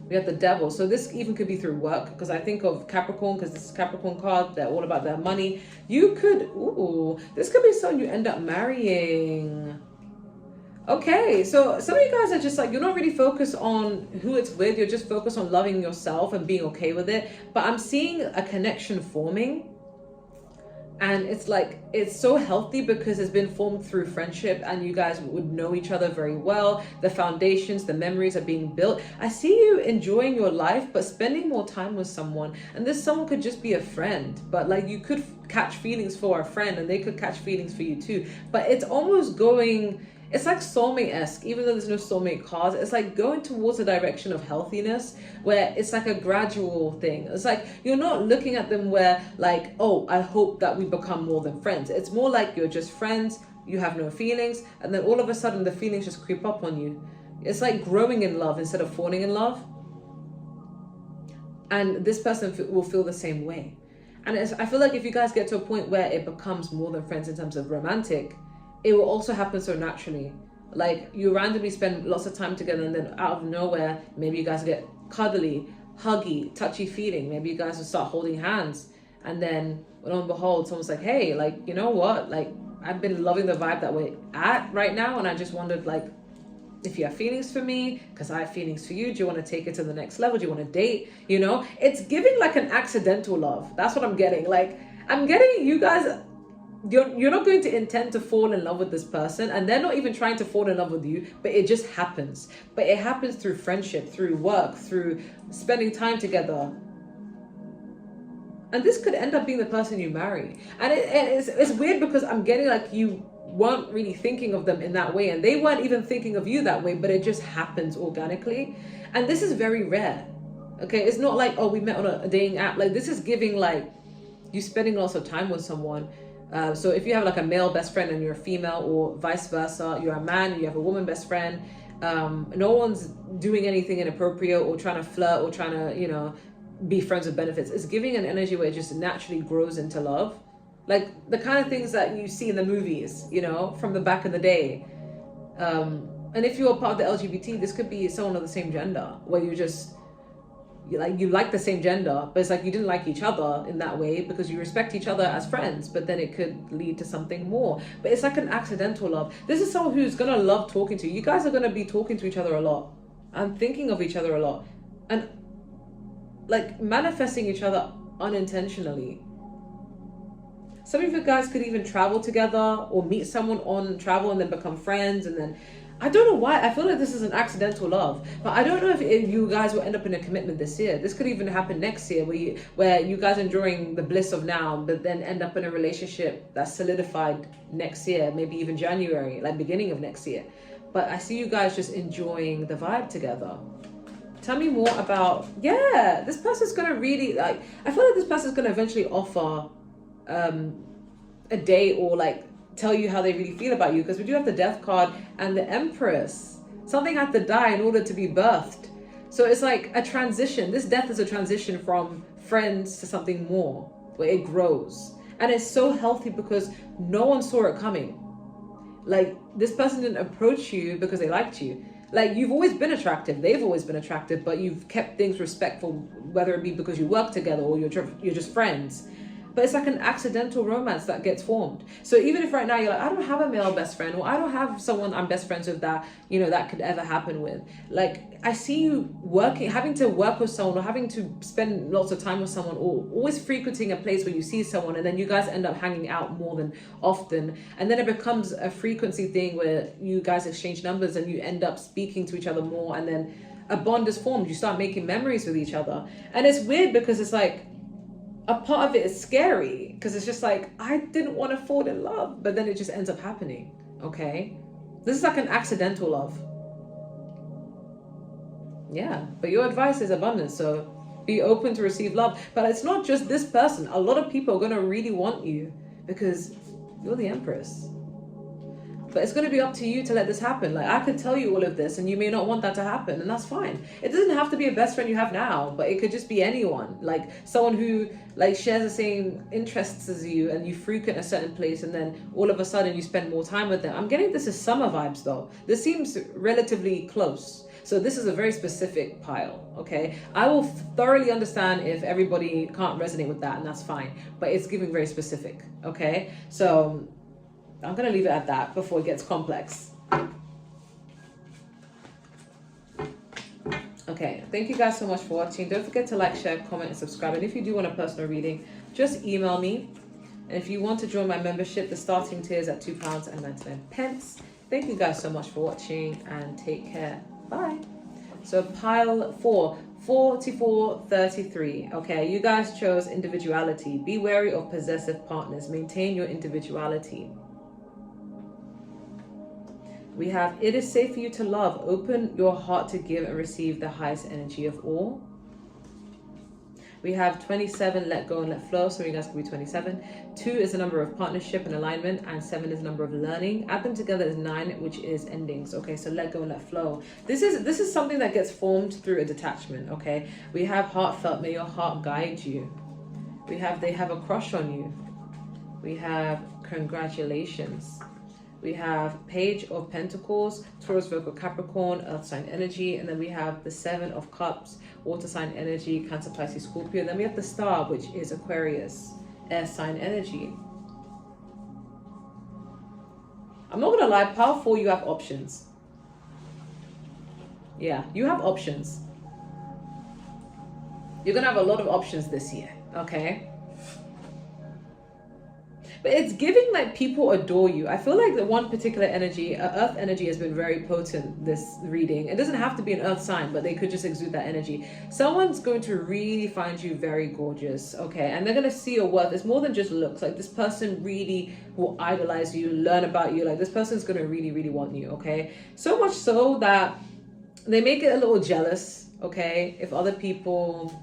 We have the Devil. So this even could be through work, because I think of Capricorn, because this is Capricorn card. They're all about their money. You could, this could be someone you end up marrying. Okay, so some of you guys are just like, you're not really focused on who it's with. You're just focused on loving yourself and being okay with it. But I'm seeing a connection forming. And it's like, it's so healthy because it's been formed through friendship and you guys would know each other very well. The foundations, the memories are being built. I see you enjoying your life, but spending more time with someone. And this someone could just be a friend, but like you could catch feelings for a friend and they could catch feelings for you too. But it's almost going, it's like soulmate-esque, even though there's no soulmate cards. It's like going towards a direction of healthiness where it's like a gradual thing. It's like you're not looking at them where like, oh, I hope that we become more than friends. It's more like you're just friends, you have no feelings, and then all of a sudden the feelings just creep up on you. It's like growing in love instead of falling in love. And this person will feel the same way. And I feel like if you guys get to a point where it becomes more than friends in terms of romantic, it will also happen so naturally. Like you randomly spend lots of time together and then out of nowhere, maybe you guys get cuddly, huggy, touchy feeling. Maybe you guys will start holding hands. And then lo and behold, someone's like, hey, like, you know what? Like I've been loving the vibe that we're at right now. And I just wondered like, if you have feelings for me, because I have feelings for you, do you want to take it to the next level? Do you want to date? You know, it's giving like an accidental love. That's what I'm getting. Like I'm getting you guys, you're not going to intend to fall in love with this person and they're not even trying to fall in love with you, but it just happens. But it happens through friendship, through work, through spending time together. And this could end up being the person you marry. And it's weird because I'm getting like you weren't really thinking of them in that way and they weren't even thinking of you that way, but it just happens organically. And this is very rare. Okay, it's not like, oh, we met on a dating app. Like this is giving like you spending lots of time with someone. So if you have like a male best friend and you're a female, or vice versa, you're a man and you have a woman best friend, no one's doing anything inappropriate or trying to flirt or trying to, you know, be friends with benefits. It's giving an energy where it just naturally grows into love. Like the kind of things that you see in the movies, you know, from the back of the day. And if you're part of the LGBT, this could be someone of the same gender where you like the same gender, but it's like you didn't like each other in that way because you respect each other as friends, but then it could lead to something more. But it's like an accidental love. This is someone who's gonna love talking to you. You guys are gonna be talking to each other a lot and thinking of each other a lot and like manifesting each other unintentionally. Some of you guys could even travel together or meet someone on travel and then become friends, and then I don't know why. I feel like this is an accidental love, but I don't know if you guys will end up in a commitment this year. This could even happen next year where you guys are enjoying the bliss of now, but then end up in a relationship that's solidified next year, maybe even January, like beginning of next year. But I see you guys just enjoying the vibe together. Tell me more about, yeah, this person's going to really, like, I feel like this person's going to eventually offer a date or like tell you how they really feel about you, because we do have the Death card and the Empress. Something had to die in order to be birthed. So it's like a transition. This death is a transition from friends to something more, where it grows. And it's so healthy because no one saw it coming. Like this person didn't approach you because they liked you. Like you've always been attractive, they've always been attractive, but you've kept things respectful, whether it be because you work together or you're just friends. But it's like an accidental romance that gets formed. So even if right now you're like, I don't have a male best friend, or I don't have someone I'm best friends with that, you know, that could ever happen with. Like I see you having to work with someone, or having to spend lots of time with someone, or always frequenting a place where you see someone and then you guys end up hanging out more than often. And then it becomes a frequency thing where you guys exchange numbers and you end up speaking to each other more. And then a bond is formed. You start making memories with each other. And it's weird because it's like, a part of it is scary because it's just like, I didn't want to fall in love, but then it just ends up happening. Okay. This is like an accidental love. Yeah. But your advice is abundance. So be open to receive love. But it's not just this person. A lot of people are going to really want you because you're the Empress. But it's going to be up to you to let this happen. Like I could tell you all of this and you may not want that to happen, and that's fine. It doesn't have to be a best friend you have now, but it could just be anyone, like someone who like shares the same interests as you and you frequent a certain place and then all of a sudden you spend more time with them. I'm getting this as summer vibes though. This seems relatively close. So this is a very specific pile, okay? I will thoroughly understand if everybody can't resonate with that, and that's fine. But it's giving very specific, okay? So I'm going to leave it at that before it gets complex. Okay, thank you guys so much for watching. Don't forget to like, share, comment, and subscribe. And if you do want a personal reading, just email me. And if you want to join my membership, the starting tier is at £2.99. Thank you guys so much for watching and take care. Bye. So pile 4, 4433. Okay, you guys chose individuality. Be wary of possessive partners. Maintain your individuality. We have, it is safe for you to love. Open your heart to give and receive the highest energy of all. We have 27, let go and let flow. So you guys can be 27. 2 is the number of partnership and alignment, and 7 is the number of learning. Add them together is 9, which is endings. Okay, so let go and let flow. This is something that gets formed through a detachment. Okay, we have heartfelt. May your heart guide you. We have they have a crush on you. We have congratulations. We have Page of Pentacles, Taurus, Virgo, Capricorn, Earth sign energy. And then we have the 7 of Cups, water sign energy, Cancer, Pisces, Scorpio. Then we have the Star, which is Aquarius, air sign energy. I'm not going to lie, pile 4, you have options. Yeah, you have options. You're going to have a lot of options this year, okay? But it's giving like people adore you. I feel like the one particular energy, earth energy, has been very potent this reading. It doesn't have to be an earth sign, but they could just exude that energy. Someone's going to really find you very gorgeous, okay? And they're going to see your worth. It's more than just looks. Like this person really will idolize you, learn about you. Like this person's going to really, really want you, okay? So much so that they make it a little jealous, okay? If other people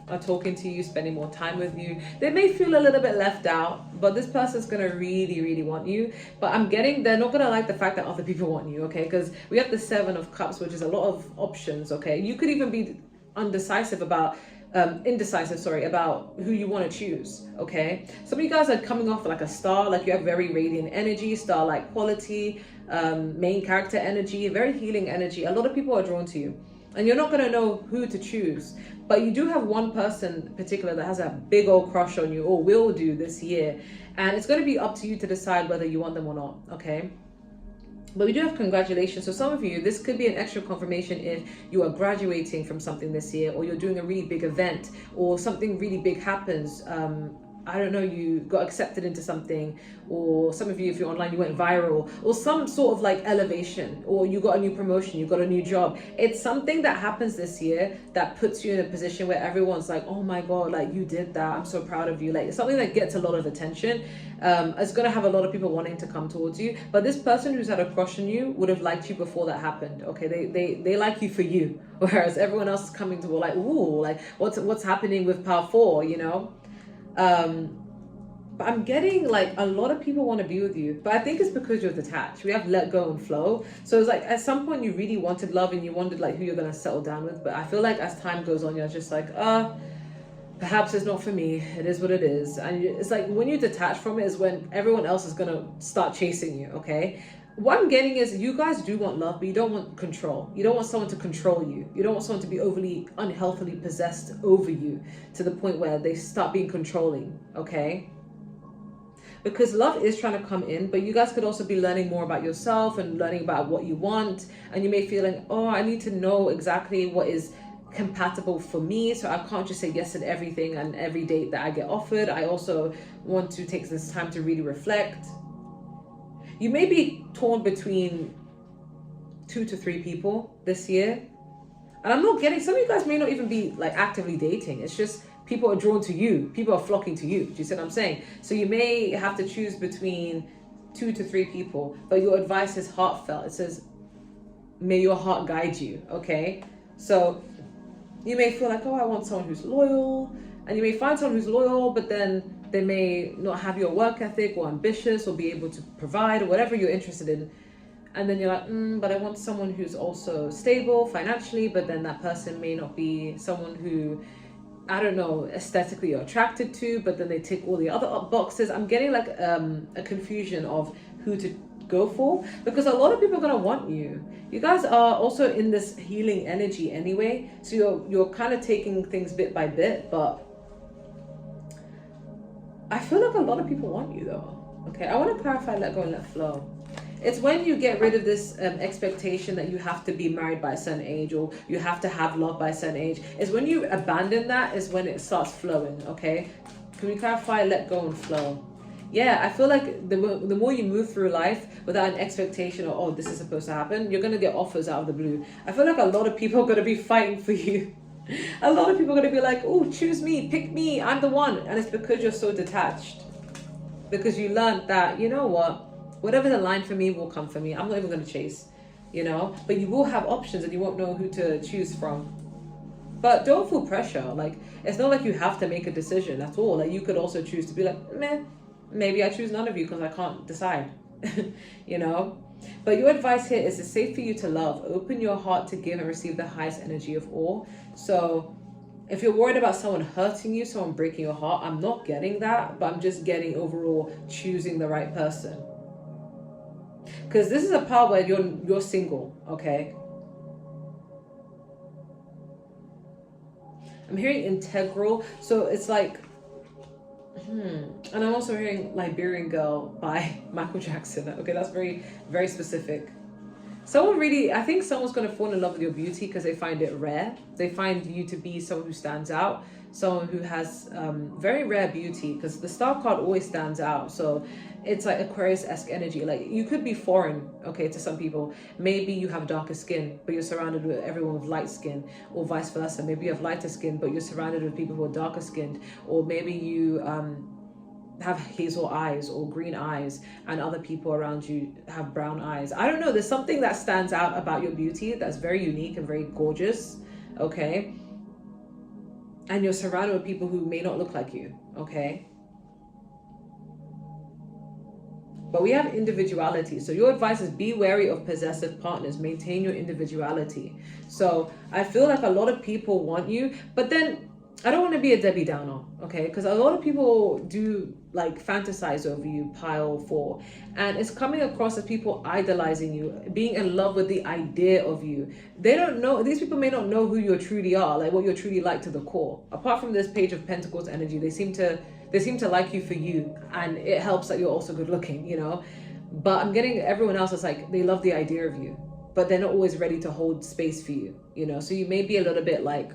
are talking to you, spending more time with you, they may feel a little bit left out, but this person's gonna really, really want you. But I'm getting, they're not gonna like the fact that other people want you, okay? Because we have the 7 of Cups, which is a lot of options, okay? You could even be indecisive about who you want to choose, okay? Some of you guys are coming off like a star, like you have very radiant energy, star-like quality, main character energy, very healing energy. A lot of people are drawn to you, and you're not going to know who to choose, but you do have one person in particular that has a big old crush on you, or will do this year, and it's going to be up to you to decide whether you want them or not, okay? But we do have congratulations. So some of you, this could be an extra confirmation if you are graduating from something this year, or you're doing a really big event, or something really big happens. I don't know, you got accepted into something, or some of you, if you're online, you went viral, or some sort of like elevation, or you got a new promotion, you got a new job. It's something that happens this year that puts you in a position where everyone's like, oh my God, like you did that. I'm so proud of you. Like it's something that gets a lot of attention. It's going to have a lot of people wanting to come towards you. But this person who's had a crush on you would have liked you before that happened. Okay, they like you for you. Whereas everyone else is coming to like, ooh, like what's happening with Power 4, you know? But I'm getting like a lot of people want to be with you, but I think it's because you're detached. We have let go and flow. So it's like at some point you really wanted love and you wondered like who you're going to settle down with. But I feel like as time goes on, you're just like, perhaps it's not for me. It is what it is. And it's like when you detach from it is when everyone else is going to start chasing you. Okay. What I'm getting is you guys do want love, but you don't want control. You don't want someone to control you. You don't want someone to be overly unhealthily possessed over you to the point where they start being controlling, okay? Because love is trying to come in, but you guys could also be learning more about yourself and learning about what you want. And you may feel like, oh, I need to know exactly what is compatible for me, so I can't just say yes to everything and every date that I get offered. I also want to take this time to really reflect. You may be torn between 2 to 3 people this year. And I'm not getting, some of you guys may not even be like actively dating. It's just people are drawn to you. People are flocking to you. Do you see what I'm saying? So you may have to choose between 2 to 3 people, but your advice is heartfelt. It says, may your heart guide you, okay? So you may feel like, oh, I want someone who's loyal. And you may find someone who's loyal, but then they may not have your work ethic or ambitious or be able to provide or whatever you're interested in. And then you're like, but I want someone who's also stable financially, but then that person may not be someone who, I don't know, aesthetically you're attracted to, but then they tick all the other boxes. I'm getting like a confusion of who to go for, because a lot of people are going to want you. You guys are also in this healing energy anyway. So you're kind of taking things bit by bit, but I feel like a lot of people want you though. Okay, I want to clarify let go and let flow. It's when you get rid of this expectation that you have to be married by a certain age or you have to have love by a certain age. It's when you abandon that is when it starts flowing, okay? Can we clarify let go and flow? yeah, I feel like the more you move through life without an expectation of, oh, this is supposed to happen, you're going to get offers out of the blue. I feel like a lot of people are going to be fighting for you. A lot of people are going to be like, oh, choose me, pick me, I'm the one. And it's because you're so detached. Because you learned that, you know what, whatever's aligned for me will come for me. I'm not even going to chase, you know. But you will have options and you won't know who to choose from. But don't feel pressure. Like, it's not like you have to make a decision at all. Like, you could also choose to be like, meh, maybe I choose none of you because I can't decide, you know. But your advice here is it's safe for you to love. Open your heart to give and receive the highest energy of all. So if you're worried about someone hurting you, someone breaking your heart, I'm not getting that, but I'm just getting overall choosing the right person. Because this is a part where you're single, okay? I'm hearing integral, so it's like, and I'm also hearing Liberian Girl by Michael Jackson. Okay, that's very, very specific. Someone really, I think someone's going to fall in love with your beauty because they find it rare. They find you to be someone who stands out, someone who has very rare beauty, because the star card always stands out. So it's like Aquarius-esque energy. Like, you could be foreign, okay, to some people. Maybe you have darker skin, but you're surrounded with everyone with light skin, or vice versa. Maybe you have lighter skin, but you're surrounded with people who are darker skinned, or maybe you have hazel eyes or green eyes and other people around you have brown eyes. I don't know, there's something that stands out about your beauty that's very unique and very gorgeous, okay? And you're surrounded with people who may not look like you, okay? But we have individuality. So your advice is be wary of possessive partners. Maintain your individuality. So I feel like a lot of people want you, but then I don't want to be a Debbie Downer, okay? Because a lot of people do like fantasize over you, pile 4. And it's coming across as people idolizing you, being in love with the idea of you. They don't know, these people may not know who you truly are, like what you're truly like to the core. Apart from this Page of Pentacles energy, they seem to like you for you, and it helps that you're also good looking, you know. But I'm getting everyone else is like, they love the idea of you, but they're not always ready to hold space for you, you know. So you may be a little bit like,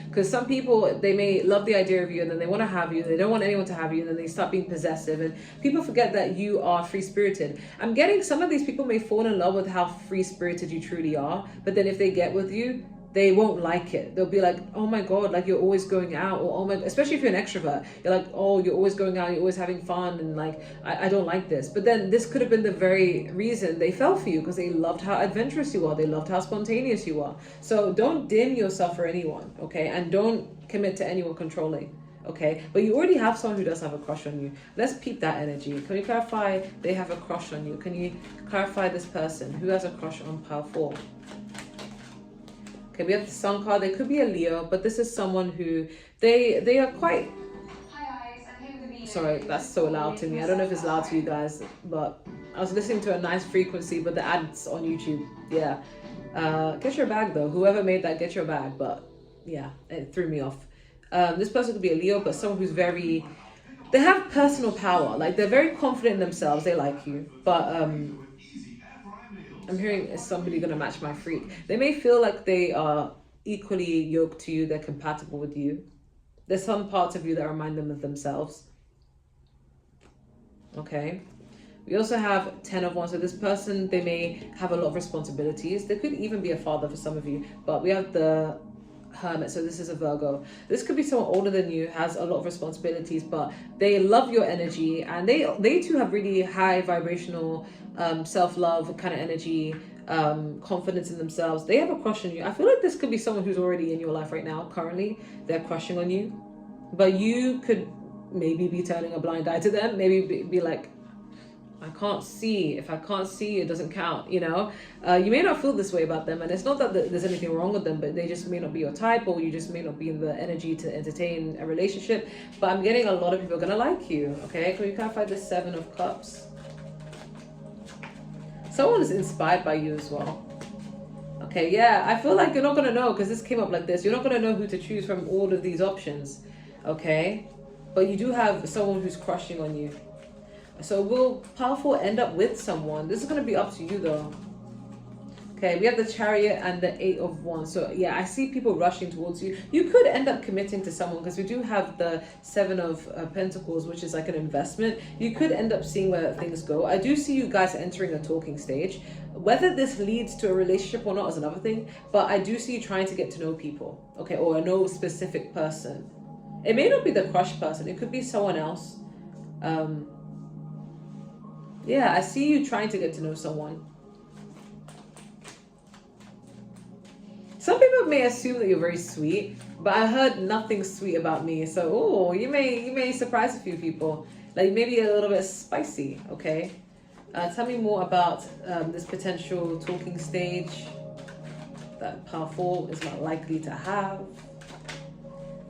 because some people, they may love the idea of you and then they want to have you, they don't want anyone to have you, and then they start being possessive, and people forget that you are free-spirited. I'm getting some of these people may fall in love with how free-spirited you truly are, but then if they get with you, they won't like it. They'll be like, oh my God, like you're always going out, or oh my, especially if you're an extrovert, you're like, oh, you're always going out, you're always having fun, and like, I don't like this. But then this could have been the very reason they fell for you, because they loved how adventurous you are, they loved how spontaneous you are. So don't dim yourself for anyone, okay? And don't commit to anyone controlling, okay? But you already have someone who does have a crush on you. Let's peep that energy. Can you clarify they have a crush on you? Can you clarify this person who has a crush on pile 4? Okay, we have the Sun card. They could be a Leo, but this is someone who they are quite... Sorry, that's so loud to me. I don't know if it's loud to you guys, but I was listening to a nice frequency, but the ads on YouTube, yeah. Get your bag though. Whoever made that, get your bag. But yeah, it threw me off. This person could be a Leo, but someone who's very... They have personal power. Like, they're very confident in themselves. They like you, but... I'm hearing, is somebody going to match my freak? They may feel like they are equally yoked to you. They're compatible with you. There's some parts of you that remind them of themselves. Okay. We also have 10 of Wands. So this person, they may have a lot of responsibilities. They could even be a father for some of you. But we have the Hermit. So this is a Virgo. This could be someone older than you, has a lot of responsibilities, but they love your energy, and they too have really high vibrational self-love kind of energy, confidence in themselves. They have a crush on you. I feel like this could be someone who's already in your life right now. Currently they're crushing on you, but you could maybe be turning a blind eye to them. Maybe be like, I can't see. If I can't see, it doesn't count, you know. You may not feel this way about them, and it's not that there's anything wrong with them, but they just may not be your type, or you just may not be in the energy to entertain a relationship. But I'm getting a lot of people are gonna like you, okay? Can you clarify the 7 of Cups? Someone is inspired by you as well. Okay, yeah, I feel like you're not gonna know, because this came up like this. You're not gonna know who to choose from all of these options, okay? But you do have someone who's crushing on you. So will pile 4 end up with someone? This is going to be up to you though. Okay, we have the Chariot and the Eight of Wands. So yeah, I see people rushing towards you. You could end up committing to someone, because we do have the Seven of Pentacles, which is like an investment. You could end up seeing where things go. I do see you guys entering a talking stage. Whether this leads to a relationship or not is another thing, but I do see you trying to get to know people, okay, or no specific person. It may not be the crush person. It could be someone else. Yeah, I see you trying to get to know someone. Some people may assume that you're very sweet, but I heard nothing sweet about me. So, you may surprise a few people. Like maybe a little bit spicy, okay? Tell me more about this potential talking stage that powerful is not likely to have.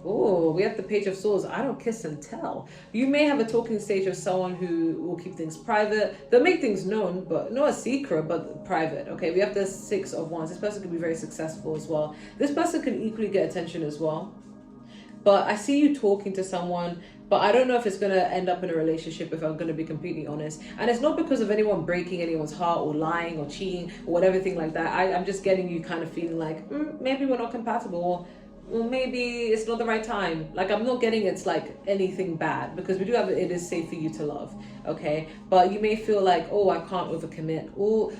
Oh, we have the Page of Swords. I don't kiss and tell. You may have a talking stage of someone who will keep things private. They'll make things known, but not a secret, but private. Okay, we have the Six of Wands. This person could be very successful as well. This person can equally get attention as well. But I see you talking to someone, but I don't know if it's going to end up in a relationship, if I'm going to be completely honest. And it's not because of anyone breaking anyone's heart or lying or cheating or whatever thing like that. I'm just getting you kind of feeling like, maybe we're not compatible. Well, maybe it's not the right time. Like, I'm not getting it's like anything bad, because we do have it is safe for you to love, okay? But you may feel like, oh, I can't overcommit, or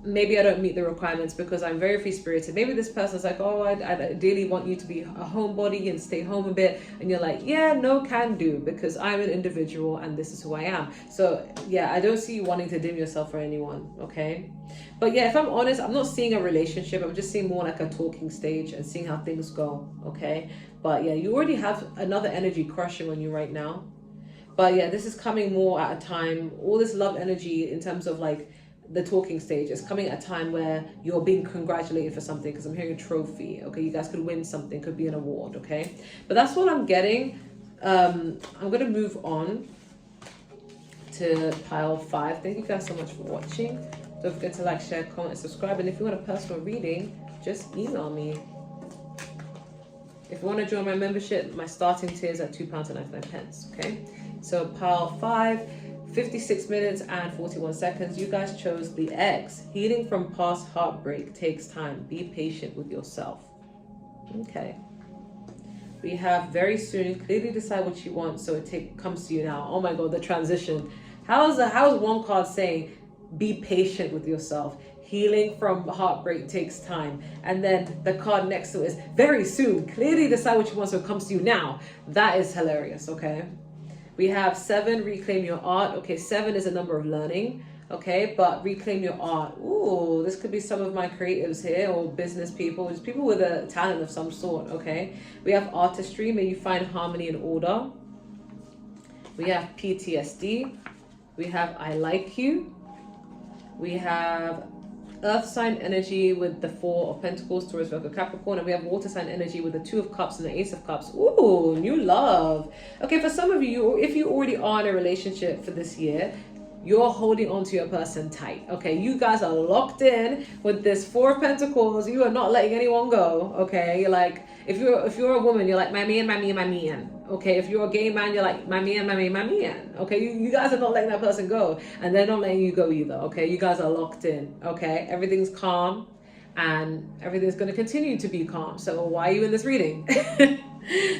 maybe I don't meet the requirements because I'm very free-spirited. Maybe this person's like, oh, I ideally want you to be a homebody and stay home a bit, and you're like, yeah, no can do, because I'm an individual and this is who I am. So yeah, I don't see you wanting to dim yourself for anyone, okay? But yeah, if I'm honest, I'm not seeing a relationship. I'm just seeing more like a talking stage and seeing how things go, okay? But yeah, you already have another energy crushing on you right now. But yeah, this is coming more at a time, all this love energy in terms of like the talking stage is coming at a time where you're being congratulated for something, because I'm hearing a trophy, okay? You guys could win something, could be an award, okay? But that's what I'm getting. I'm going to move on to pile 5. Thank you guys so much for watching. Don't forget to like, share, comment, and subscribe. And if you want a personal reading, just email me. If you want to join my membership, my starting tier is at £2.99, okay? So pile 5, 56 minutes and 41 seconds. You guys chose the X. Healing from past heartbreak takes time. Be patient with yourself. Okay. We have very soon. Clearly decide what you want, so it comes to you now. Oh my God, the transition. How is one card saying, be patient with yourself? Healing from heartbreak takes time. And then the card next to it is very soon. Clearly decide what you want, so it comes to you now. That is hilarious, okay? We have 7, reclaim your art. Okay, 7 is a number of learning. Okay, but reclaim your art. Ooh, this could be some of my creatives here, or business people, just people with a talent of some sort, okay? We have artistry. May you find harmony and order. We have PTSD. We have I like you. We have earth sign energy with the 4 of Pentacles, Taurus, Virgo, Capricorn, and we have water sign energy with the 2 of Cups and the Ace of Cups. Ooh, new love. Okay, for some of you, if you already are in a relationship for this year, you're holding on to your person tight. Okay, you guys are locked in with this 4 of Pentacles. You are not letting anyone go. Okay, you're like, if you're a woman, you're like, my man, my man, my man. Okay, if you're a gay man, you're like, my man, my man, my man. Okay, you guys are not letting that person go, and they're not letting you go either. Okay, you guys are locked in. Okay, everything's calm, and everything's going to continue to be calm. So why are you in this reading?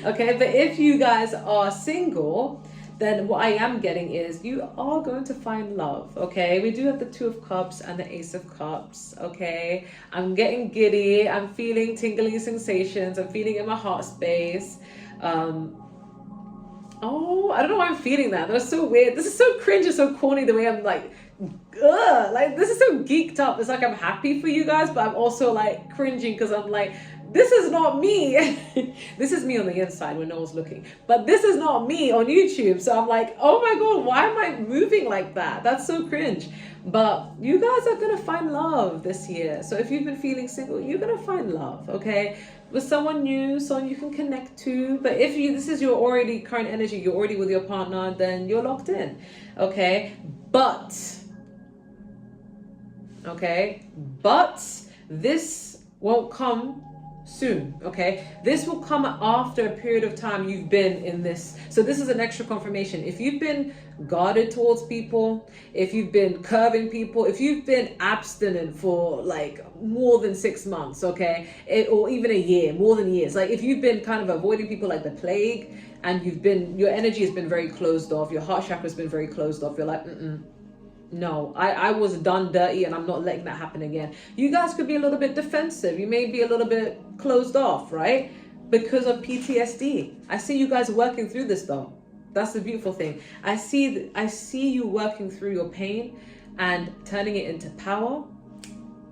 Okay, but if you guys are single, then what I am getting is you are going to find love, okay? We do have the 2 of Cups and the Ace of Cups, okay? I'm getting giddy. I'm feeling tingling sensations. I'm feeling in my heart space. Oh, I don't know why I'm feeling that. That's so weird. This is so cringe and so corny the way I'm like, ugh. Like, this is so geeked up. It's like I'm happy for you guys, but I'm also like cringing because I'm like, this is not me. This is me on the inside when no one's looking. But this is not me on YouTube. So I'm like, oh my God, why am I moving like that? That's so cringe. But you guys are going to find love this year. So if you've been feeling single, you're going to find love, okay? With someone new, someone you can connect to. But if this is your already current energy, you're already with your partner, then you're locked in, okay? But this won't come soon. Okay, this will come after a period of time you've been in this. So this is an extra confirmation. If you've been guarded towards people, if you've been curving people, if you've been abstinent for like more than 6 months, okay, or even a year, more than years, like if you've been kind of avoiding people like the plague, and your energy has been very closed off, your heart chakra has been very closed off, you're like, no, I was done dirty and I'm not letting that happen again. You guys could be a little bit defensive. You may be a little bit closed off, right? Because of PTSD. I see you guys working through this though. That's the beautiful thing. I see you working through your pain and turning it into power.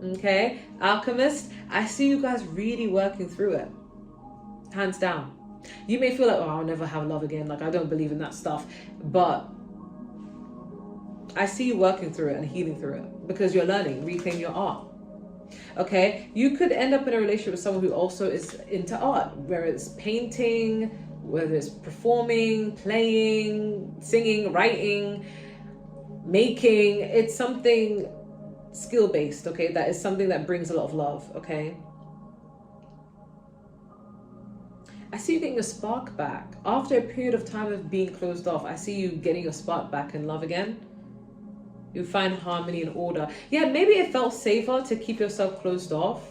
Okay, Alchemist, I see you guys really working through it. Hands down. You may feel like, oh, I'll never have love again. Like, I don't believe in that stuff. But I see you working through it and healing through it because you're learning, reclaim your art. Okay, you could end up in a relationship with someone who also is into art, whether it's painting, whether it's performing, playing, singing, writing, making. It's something skill-based, okay? That is something that brings a lot of love, okay? I see you getting your spark back. After a period of time of being closed off, I see you getting your spark back in love again. You find harmony and order. Yeah, maybe it felt safer to keep yourself closed off.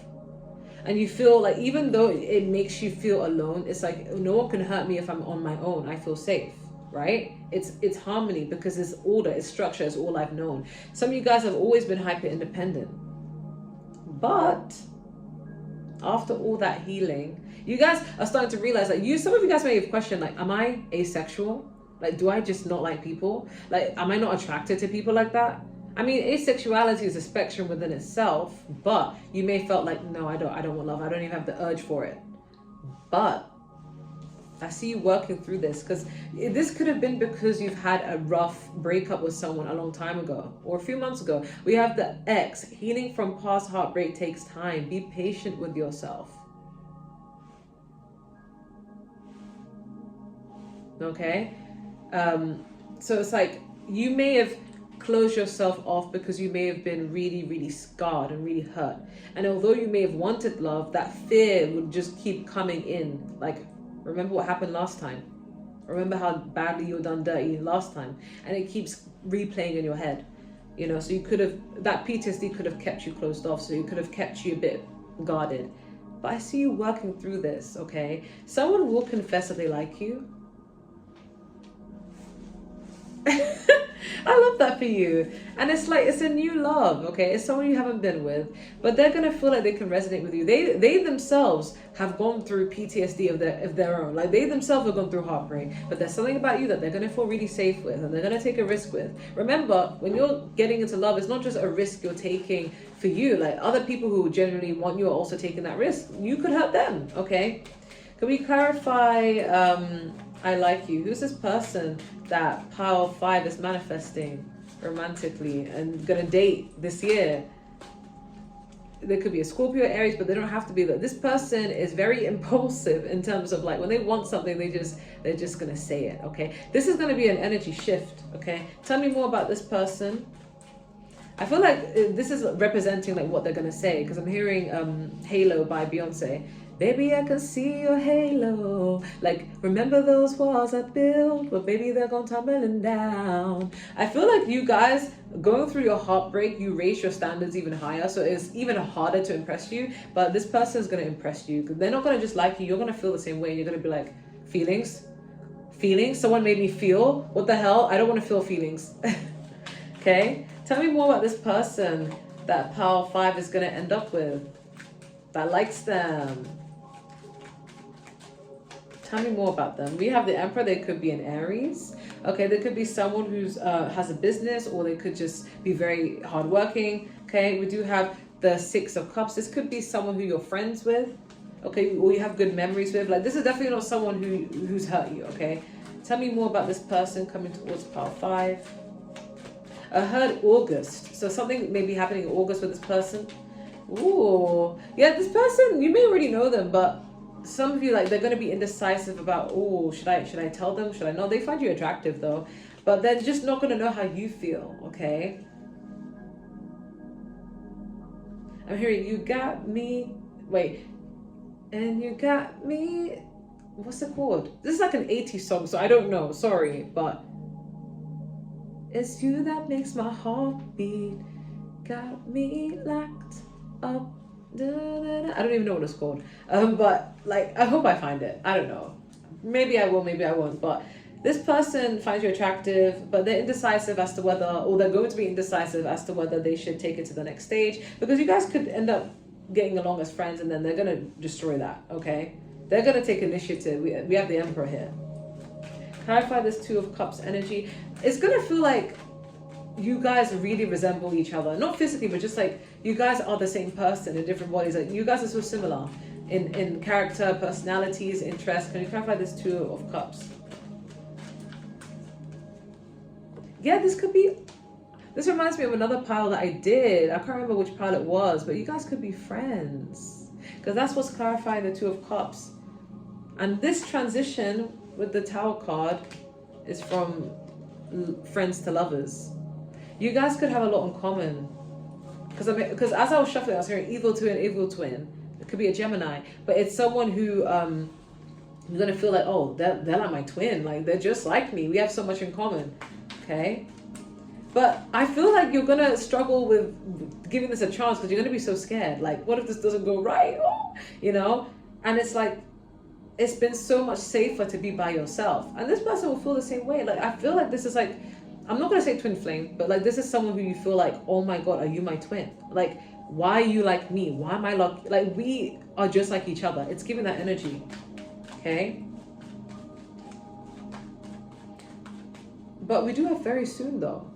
And you feel like, even though it makes you feel alone, it's like, no one can hurt me if I'm on my own. I feel safe, right? It's harmony because it's order, it's structure, it's all I've known. Some of you guys have always been hyper independent. But after all that healing, you guys are starting to realize that some of you guys may have questioned, like, am I asexual? Like, do I just not like people? Like, am I not attracted to people like that? I mean, asexuality is a spectrum within itself, but you may felt like, no, I don't want love. I don't even have the urge for it. But I see you working through this because this could have been because you've had a rough breakup with someone a long time ago or a few months ago. We have the X. Healing from past heartbreak takes time. Be patient with yourself. Okay? So it's like you may have closed yourself off because you may have been really, really scarred and really hurt. And although you may have wanted love, that fear would just keep coming in. Like, remember what happened last time? Remember how badly you were done dirty last time? And it keeps replaying in your head. You know, so you could have, that PTSD could have kept you closed off. So it could have kept you a bit guarded. But I see you working through this, okay? Someone will confess that they like you. I love that for you. And it's like, it's a new love, okay? It's someone you haven't been with, but they're gonna feel like they can resonate with you. They themselves have gone through PTSD of their own. Like, they themselves have gone through heartbreak, but there's something about you that they're gonna feel really safe with, and they're gonna take a risk with. Remember, when you're getting into love, it's not just a risk you're taking for you. Like, other people who generally want you are also taking that risk. You could hurt them, okay? Can we clarify, I like you? Who's this person that Pile 5 is manifesting romantically and gonna date this year? There could be a Scorpio, Aries, but they don't have to be. This person is very impulsive in terms of, like, when they want something, they're just gonna say it, okay? This is gonna be an energy shift, okay? Tell me more about this person. I feel like this is representing like what they're gonna say, because I'm hearing Halo by Beyonce. Baby, I can see your halo. Like, remember those walls I built? Well, baby, they're gonna tumbling down. I feel like you guys, going through your heartbreak, you raise your standards even higher. So it's even harder to impress you. But this person is gonna impress you. They're not gonna just like you. You're gonna feel the same way. You're gonna be like, feelings? Feelings? Someone made me feel? What the hell? I don't wanna feel feelings. Okay? Tell me more about this person that Power 5 is gonna end up with. That likes them. Tell me more about them. We have the Emperor. They could be an Aries. Okay, there could be someone who's has a business, or they could just be very hardworking. Okay, we do have the 6 of Cups. This could be someone who you're friends with. Okay, or you have good memories with. Like, this is definitely not someone who's hurt you. Okay, tell me more about this person coming towards Power 5. I heard August, so something may be happening in August with this person. Ooh, yeah, this person, you may already know them, but some of you, like, they're going to be indecisive about, oh, should I tell them? Should I not? They find you attractive though, but they're just not going to know how you feel, okay? I'm hearing, you got me. Wait, And you got me. What's it called? This is like an 80s song, so I don't know. Sorry, but it's you that makes my heart beat. Got me locked up. Da, da, da. I don't even know what it's called. But like, I hope I find it. I don't know. Maybe I will, maybe I won't. But this person finds you attractive, but they're indecisive as to whether, or they're going to be indecisive as to whether they should take it to the next stage, because you guys could end up getting along as friends, and then they're gonna destroy that. Okay, they're gonna take initiative. We have the Emperor here. Clarify this Two of Cups energy. It's gonna feel like you guys really resemble each other, not physically, but just like you guys are the same person in different bodies. Like you guys are so similar in character, personalities, interests. Can you clarify this Two of Cups? Yeah, this could be. This reminds me of another pile that I did. I can't remember which pile it was, but you guys could be friends, because that's what's clarifying the Two of Cups. And this transition with the Tower card is from friends to lovers. You guys could have a lot in common, because as I was shuffling, I was hearing evil twin, evil twin. It could be a Gemini, but it's someone who you're gonna feel like, oh, they're like my twin, like they're just like me. We have so much in common. Okay, but I feel like you're gonna struggle with giving this a chance, because you're gonna be so scared. Like, what if this doesn't go right? Oh, you know, and it's like, it's been so much safer to be by yourself, and this person will feel the same way. Like, I feel like this is like, I'm not gonna say twin flame, but like this is someone who you feel like, oh my god, are you my twin? Like, why are you like me? Why am I like we are just like each other? It's giving that energy. Okay, but we do have very soon though,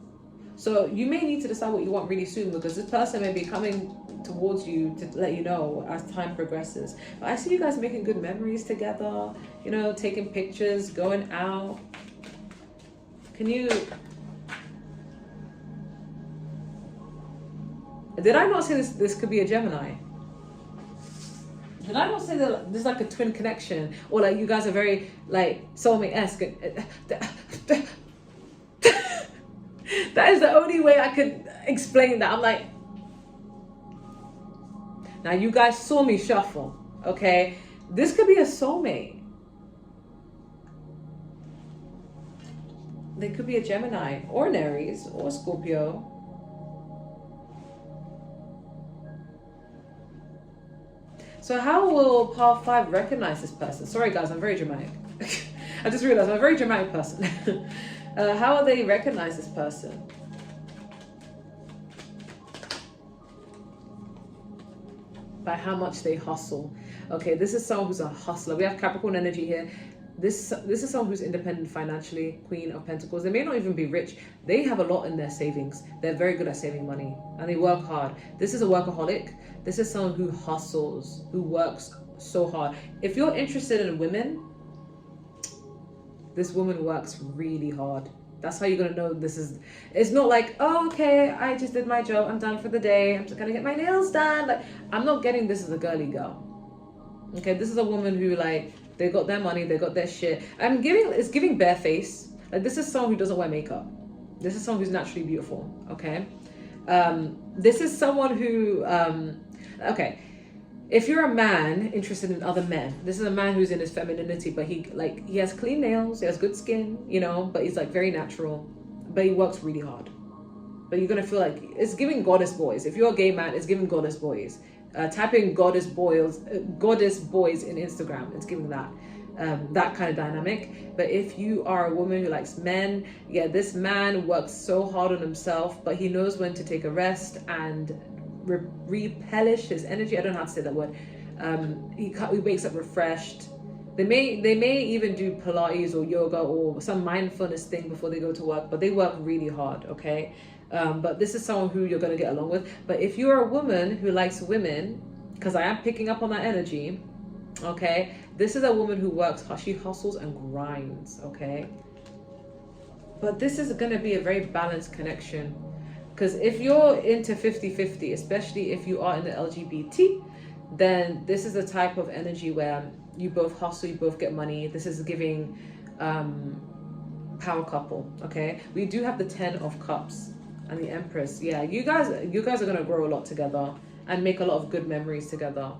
so you may need to decide what you want really soon, because this person may be coming towards you to let you know as time progresses. But I see you guys making good memories together, you know, taking pictures, going out. Can you, did I not say this could be a Gemini? Did I not say that there's like a twin connection, or like you guys are very like soulmate-esque? That is the only way I could explain that. I'm like, now you guys saw me shuffle, okay? This could be a soulmate. They could be a Gemini or an Aries or Scorpio. So how will Pile 5 recognize this person? Sorry guys, I'm very dramatic. I just realized I'm a very dramatic person. How will they recognize this person? By how much they hustle. Okay, this is someone who's a hustler. We have Capricorn energy here. This is someone who's independent financially, Queen of Pentacles. They may not even be rich. They have a lot in their savings. They're very good at saving money, and they work hard. This is a workaholic. This is someone who hustles, who works so hard. If you're interested in women, this woman works really hard. That's how you're gonna know this is. It's not like, oh, okay, I just did my job, I'm done for the day, I'm just gonna get my nails done. Like, I'm not getting this as a girly girl. Okay, this is a woman who, like, they got their money, they got their shit. It's giving bare face. Like, this is someone who doesn't wear makeup. This is someone who's naturally beautiful. Okay, this is someone who, okay, if you're a man interested in other men, this is a man who's in his femininity, but he has clean nails, he has good skin, you know, but he's like very natural, but he works really hard. But you're gonna feel like it's giving goddess boys. If you're a gay man, it's giving goddess boys. Type in goddess boys in Instagram. It's giving that kind of dynamic. But if you are a woman who likes men, yeah, this man works so hard on himself, but he knows when to take a rest and replenish his energy. I don't know how to say that word. He wakes up refreshed. They may even do Pilates or yoga or some mindfulness thing before they go to work, but they work really hard. Okay. But this is someone who you're going to get along with. But if you're a woman who likes women, because I am picking up on that energy, okay, this is a woman who works, she hustles and grinds, okay? But this is going to be a very balanced connection, because if you're into 50-50, especially if you are in the LGBT, then this is the type of energy where you both hustle, you both get money. This is giving power couple, okay? We do have the 10 of Cups and the Empress. Yeah, you guys are gonna grow a lot together and make a lot of good memories together.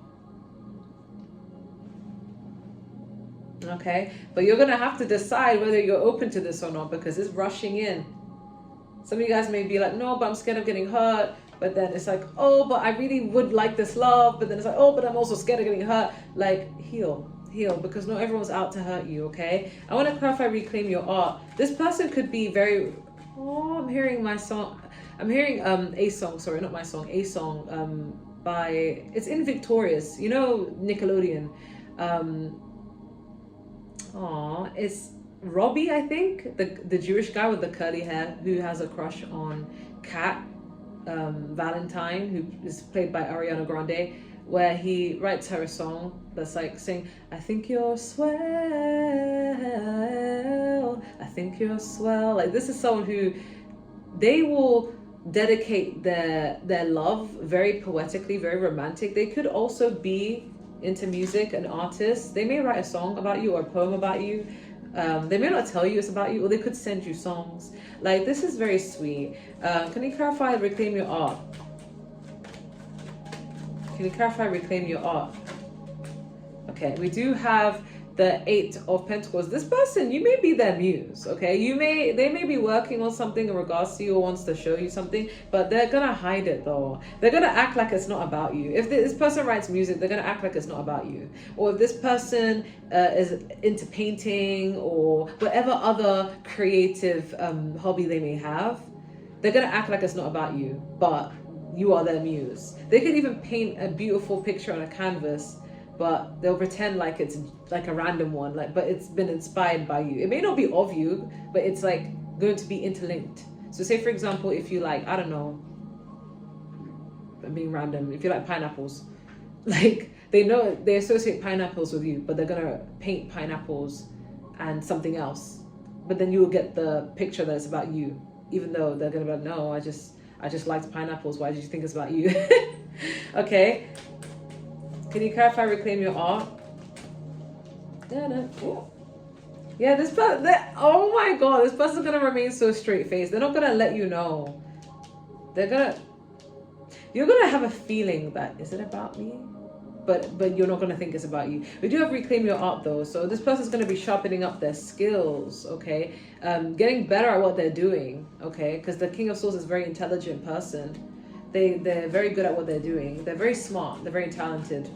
Okay, but you're gonna have to decide whether you're open to this or not, because it's rushing in. Some of you guys may be like, no, but I'm scared of getting hurt. But then it's like, oh, but I really would like this love. But then it's like, oh, but I'm also scared of getting hurt. Like, heal, because not everyone's out to hurt you. Okay, I want to clarify, reclaim your art. This person could be very, oh, I'm hearing my song. I'm hearing a song, sorry, not my song, a song by, it's in Victorious, you know, Nickelodeon. It's Robbie, I think, the Jewish guy with the curly hair who has a crush on Kat Valentine, who is played by Ariana Grande, where he writes her a song that's like saying, I think you're swell, I think you're swell. Like, this is someone who they will dedicate their love very poetically, very romantic. They could also be into music, an artist. They may write a song about you or a poem about you. They may not tell you it's about you, or they could send you songs. Like, this is very sweet. Can you clarify, reclaim your art? Can you clarify, reclaim your art? Okay, we do have the 8 of Pentacles. This person, you may be their muse, okay? They may be working on something in regards to you or wants to show you something, but they're gonna hide it though. They're gonna act like it's not about you. If this person writes music, they're gonna act like it's not about you. Or if this person is into painting or whatever other creative hobby they may have, they're gonna act like it's not about you, but you are their muse. They could even paint a beautiful picture on a canvas, but they'll pretend like it's like a random one, like, but it's been inspired by you. It may not be of you, but it's like going to be interlinked. So say, for example, if you like, I don't know, I'm being random, if you like pineapples, like they associate pineapples with you, but they're gonna paint pineapples and something else, but then you'll get the picture that it's about you, even though they're gonna be like, no, I just liked pineapples, why did you think it's about you? Okay, can you clarify, reclaim your art? Yeah, this person, oh my god, this person's gonna remain so straight faced. They're not gonna let you know. You're gonna have a feeling that, is it about me? But you're not gonna think it's about you. We do have reclaim your art though. So this person's gonna be sharpening up their skills, okay? Getting better at what they're doing, okay? Because the King of Swords is a very intelligent person. They're very good at what they're doing. They're very smart. They're very talented.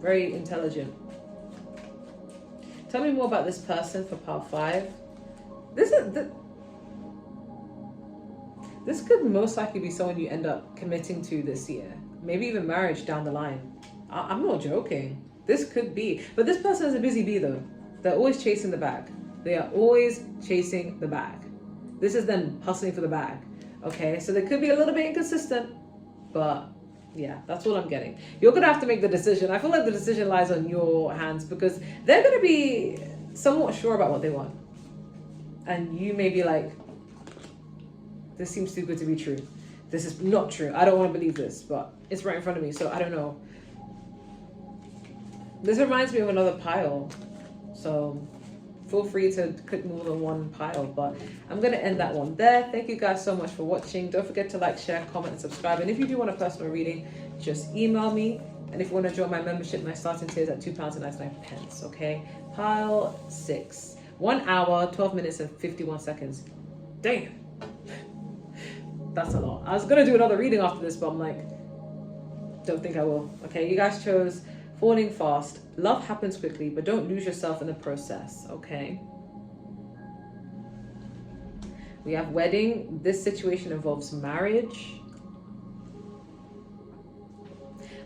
Very intelligent. Tell me more about this person for pile 5. This could most likely be someone you end up committing to this year. Maybe even marriage down the line. I'm not joking. This could be. But this person is a busy bee though. They're always chasing the bag. They are always chasing the bag. This is them hustling for the bag. Okay, so they could be a little bit inconsistent, but yeah, that's what I'm getting. You're gonna have to make the decision. I feel like the decision lies on your hands, because they're gonna be somewhat sure about what they want, and you may be like, this seems too good to be true. This is not true. I don't want to believe this, but it's right in front of me, so I don't know. This reminds me of another pile, so feel free to click more than one pile, but I'm going to end that one there. Thank you guys so much for watching. Don't forget to like, share, comment, and subscribe. And if you do want a personal reading, just email me. And if you want to join my membership, my starting tier is at £2.99, okay? Pile 6. 1 hour, 12 minutes, and 51 seconds. Damn. That's a lot. I was going to do another reading after this, but I'm like, don't think I will. Okay, you guys chose falling fast. Love happens quickly, but don't lose yourself in the process, okay? We have wedding. This situation involves marriage.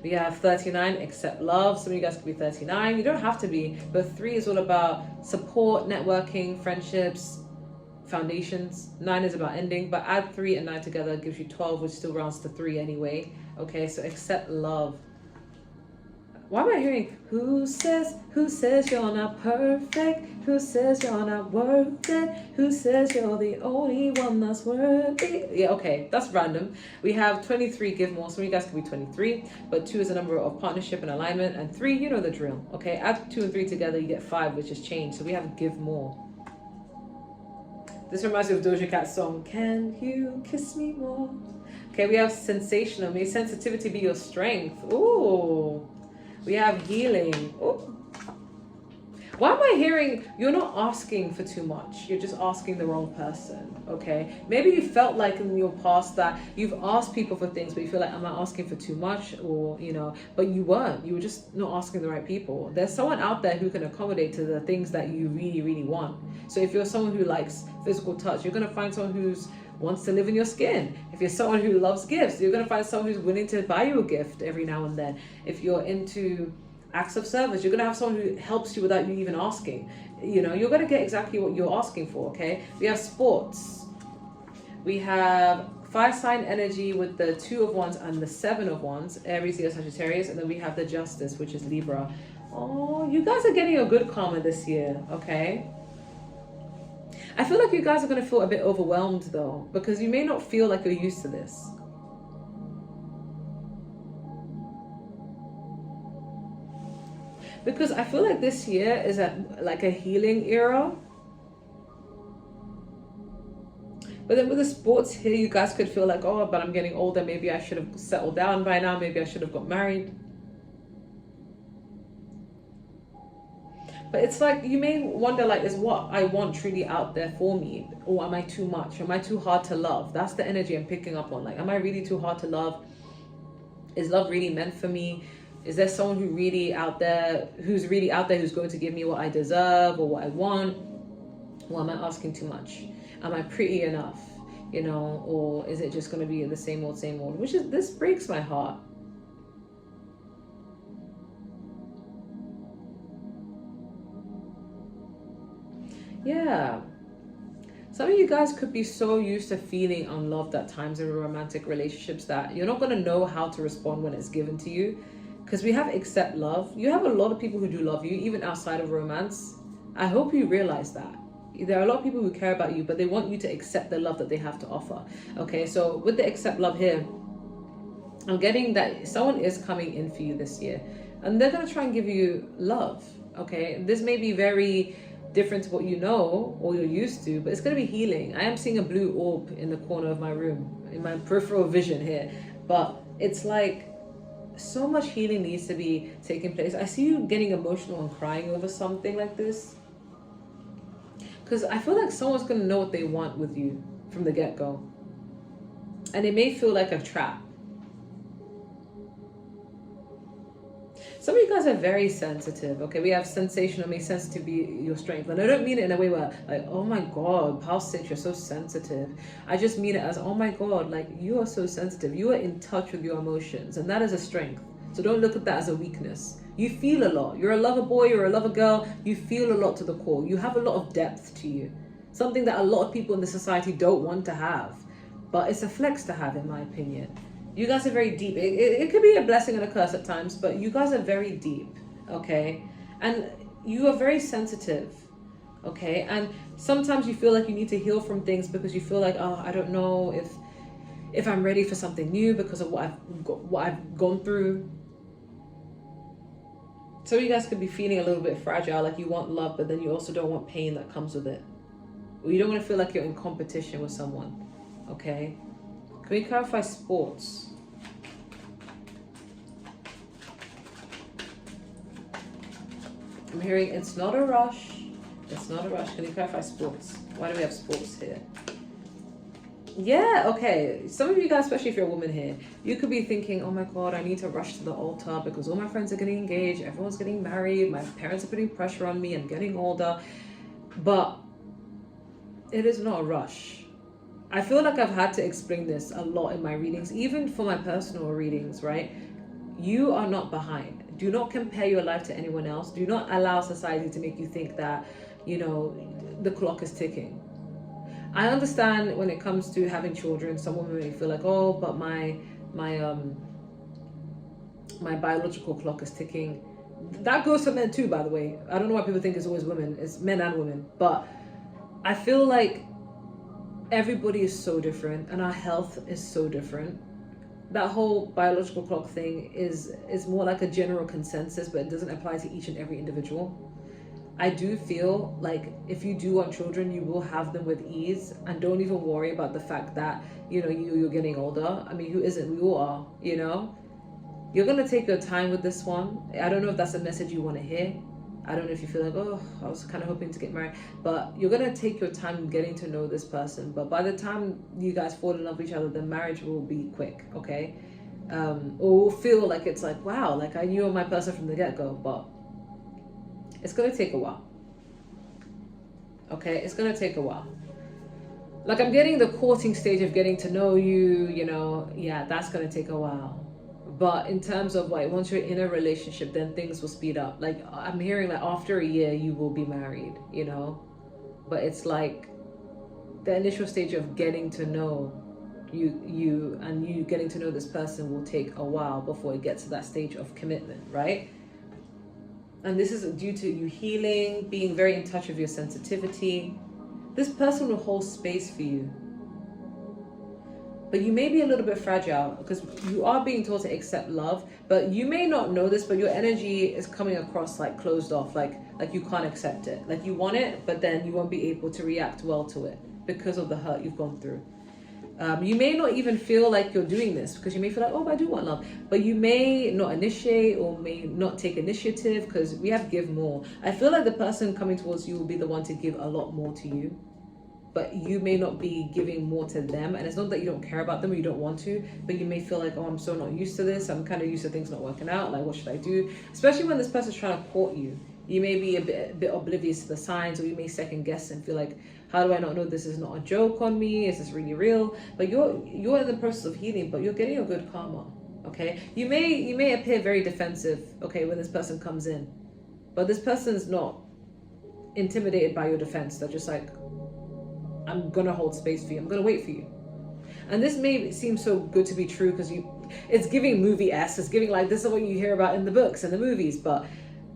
We have 39, accept love. Some of you guys could be 39. You don't have to be, but 3 is all about support, networking, friendships, foundations. 9 is about ending, but add 3 and 9 together gives you 12, which still rounds to 3 anyway. Okay, so accept love. Why am I hearing, who says you're not perfect? Who says you're not worth it? Who says you're the only one that's worthy? Yeah, okay, that's random. We have 23, give more. Some of you guys could be 23, but 2 is a number of partnership and alignment, and 3, you know the drill. Okay, add 2 and 3 together, you get 5, which is change. So we have give more. This reminds me of Doja Cat's song, Can You Kiss Me More? Okay, we have sensational. May sensitivity be your strength. Ooh. We have healing. Ooh. Why am I hearing you're not asking for too much? You're just asking the wrong person, okay? Maybe you felt like in your past that you've asked people for things, but you feel like, am I asking for too much? Or, but you weren't. You were just not asking the right people. There's someone out there who can accommodate to the things that you really, really want. So if you're someone who likes physical touch, you're going to find someone who's wants to live in your skin. If you're someone who loves gifts, you're going to find someone who's willing to buy you a gift every now and then. If you're into acts of service, you're going to have someone who helps you without you even asking. You're going to get exactly what you're asking for, okay? We have sports. We have fire sign energy with the 2 of Wands and the 7 of Wands, Aries, Leo, Sagittarius, and then we have the Justice, which is Libra. Oh, you guys are getting a good karma this year, okay? I feel like you guys are going to feel a bit overwhelmed though, because you may not feel like you're used to this. Because I feel like this year is like a healing era. But then with the sports here, you guys could feel like, oh, but I'm getting older. Maybe I should have settled down by now. Maybe I should have got married. But it's like, you may wonder, like, is what I want truly out there for me? Or am I too much? Am I too hard to love? That's the energy I'm picking up on. Like, am I really too hard to love? Is love really meant for me? Is there someone who's really out there who's going to give me what I deserve or what I want? Or am I asking too much? Am I pretty enough? Or is it just going to be the same old, same old? This breaks my heart. Yeah. Some of you guys could be so used to feeling unloved at times in romantic relationships that you're not going to know how to respond when it's given to you. Because we have accept love. You have a lot of people who do love you, even outside of romance. I hope you realize that. There are a lot of people who care about you, but they want you to accept the love that they have to offer. Okay, so with the accept love here, I'm getting that someone is coming in for you this year. And they're going to try and give you love. Okay, this may be very different to what you know or you're used to, but it's going to be healing. I am seeing a blue orb in the corner of my room, in my peripheral vision here. But it's like so much healing needs to be taking place. I see you getting emotional and crying over something like this. Because I feel like someone's going to know what they want with you from the get-go. And it may feel like a trap. Some of you guys are very sensitive, okay? We have sensational, may sensitive be your strength. And I don't mean it in a way where, like, oh my God, pile 6, you're so sensitive. I just mean it as, oh my God, like, you are so sensitive. You are in touch with your emotions, and that is a strength. So don't look at that as a weakness. You feel a lot. You're a lover boy, you're a lover girl. You feel a lot to the core. You have a lot of depth to you. Something that a lot of people in the society don't want to have. But it's a flex to have, in my opinion. You guys are very deep. It could be a blessing and a curse at times, but you guys are very deep, okay? And you are very sensitive, okay? And sometimes you feel like you need to heal from things because you feel like, oh, I don't know if I'm ready for something new because of what I've gone through. So you guys could be feeling a little bit fragile, like you want love, but then you also don't want pain that comes with it. Or you don't want to feel like you're in competition with someone, okay? Can we clarify sports? I'm hearing it's not a rush. It's not a rush. Can you clarify sports? Why do we have sports here? Yeah, okay. Some of you guys, especially if you're a woman here, you could be thinking, oh my God, I need to rush to the altar because all my friends are getting engaged. Everyone's getting married. My parents are putting pressure on me. I'm getting older. But it is not a rush. I feel like I've had to explain this a lot in my readings, even for my personal readings, right? You are not behind. Do not compare your life to anyone else. Do not allow society to make you think that, the clock is ticking. I understand when it comes to having children, some women may feel like, oh, but my biological clock is ticking. That goes for men too, by the way. I don't know why people think it's always women. It's men and women. But I feel like everybody is so different and our health is so different. That whole biological clock thing is more like a general consensus, but it doesn't apply to each and every individual. I do feel like if you do want children, you will have them with ease, and don't even worry about the fact that, you're getting older. I mean, who isn't? We all are, You're going to take your time with this one. I don't know if that's a message you want to hear. I don't know if you feel like, oh, I was kind of hoping to get married, but you're going to take your time getting to know this person. But by the time you guys fall in love with each other, the marriage will be quick, okay? Or will feel like it's like, wow, like I knew my person from the get-go, but it's going to take a while. Okay, it's going to take a while. Like I'm getting the courting stage of getting to know you, you know, yeah, that's going to take a while. But in terms of like once you're in a relationship, then things will speed up. Like I'm hearing like after a year you will be married, you know. But it's like the initial stage of getting to know you getting to know this person will take a while before it gets to that stage of commitment, right? And this is due to you healing, being very in touch with your sensitivity. This person will hold space for you. But you may be a little bit fragile because you are being told to accept love, but you may not know this, but your energy is coming across like closed off, like you can't accept it. Like you want it, but then you won't be able to react well to it because of the hurt you've gone through. You may not even feel like you're doing this because you may feel like, oh, I do want love, but you may not initiate or may not take initiative because we have give more. I feel like the person coming towards you will be the one to give a lot more to you, but you may not be giving more to them. And it's not that you don't care about them or you don't want to, but you may feel like, oh, I'm so not used to this. I'm kind of used to things not working out. Like, what should I do? Especially when this person's trying to court you. You may be a bit oblivious to the signs, or you may second guess and feel like, how do I not know this is not a joke on me? Is this really real? But you're in the process of healing, but you're getting a good karma, okay? You may appear very defensive, okay, when this person comes in, but this person's not intimidated by your defense. They're just like, I'm gonna hold space for you. I'm gonna wait for you. And this may seem so good to be true because it's giving movie-esque. It's giving like, this is what you hear about in the books and the movies, but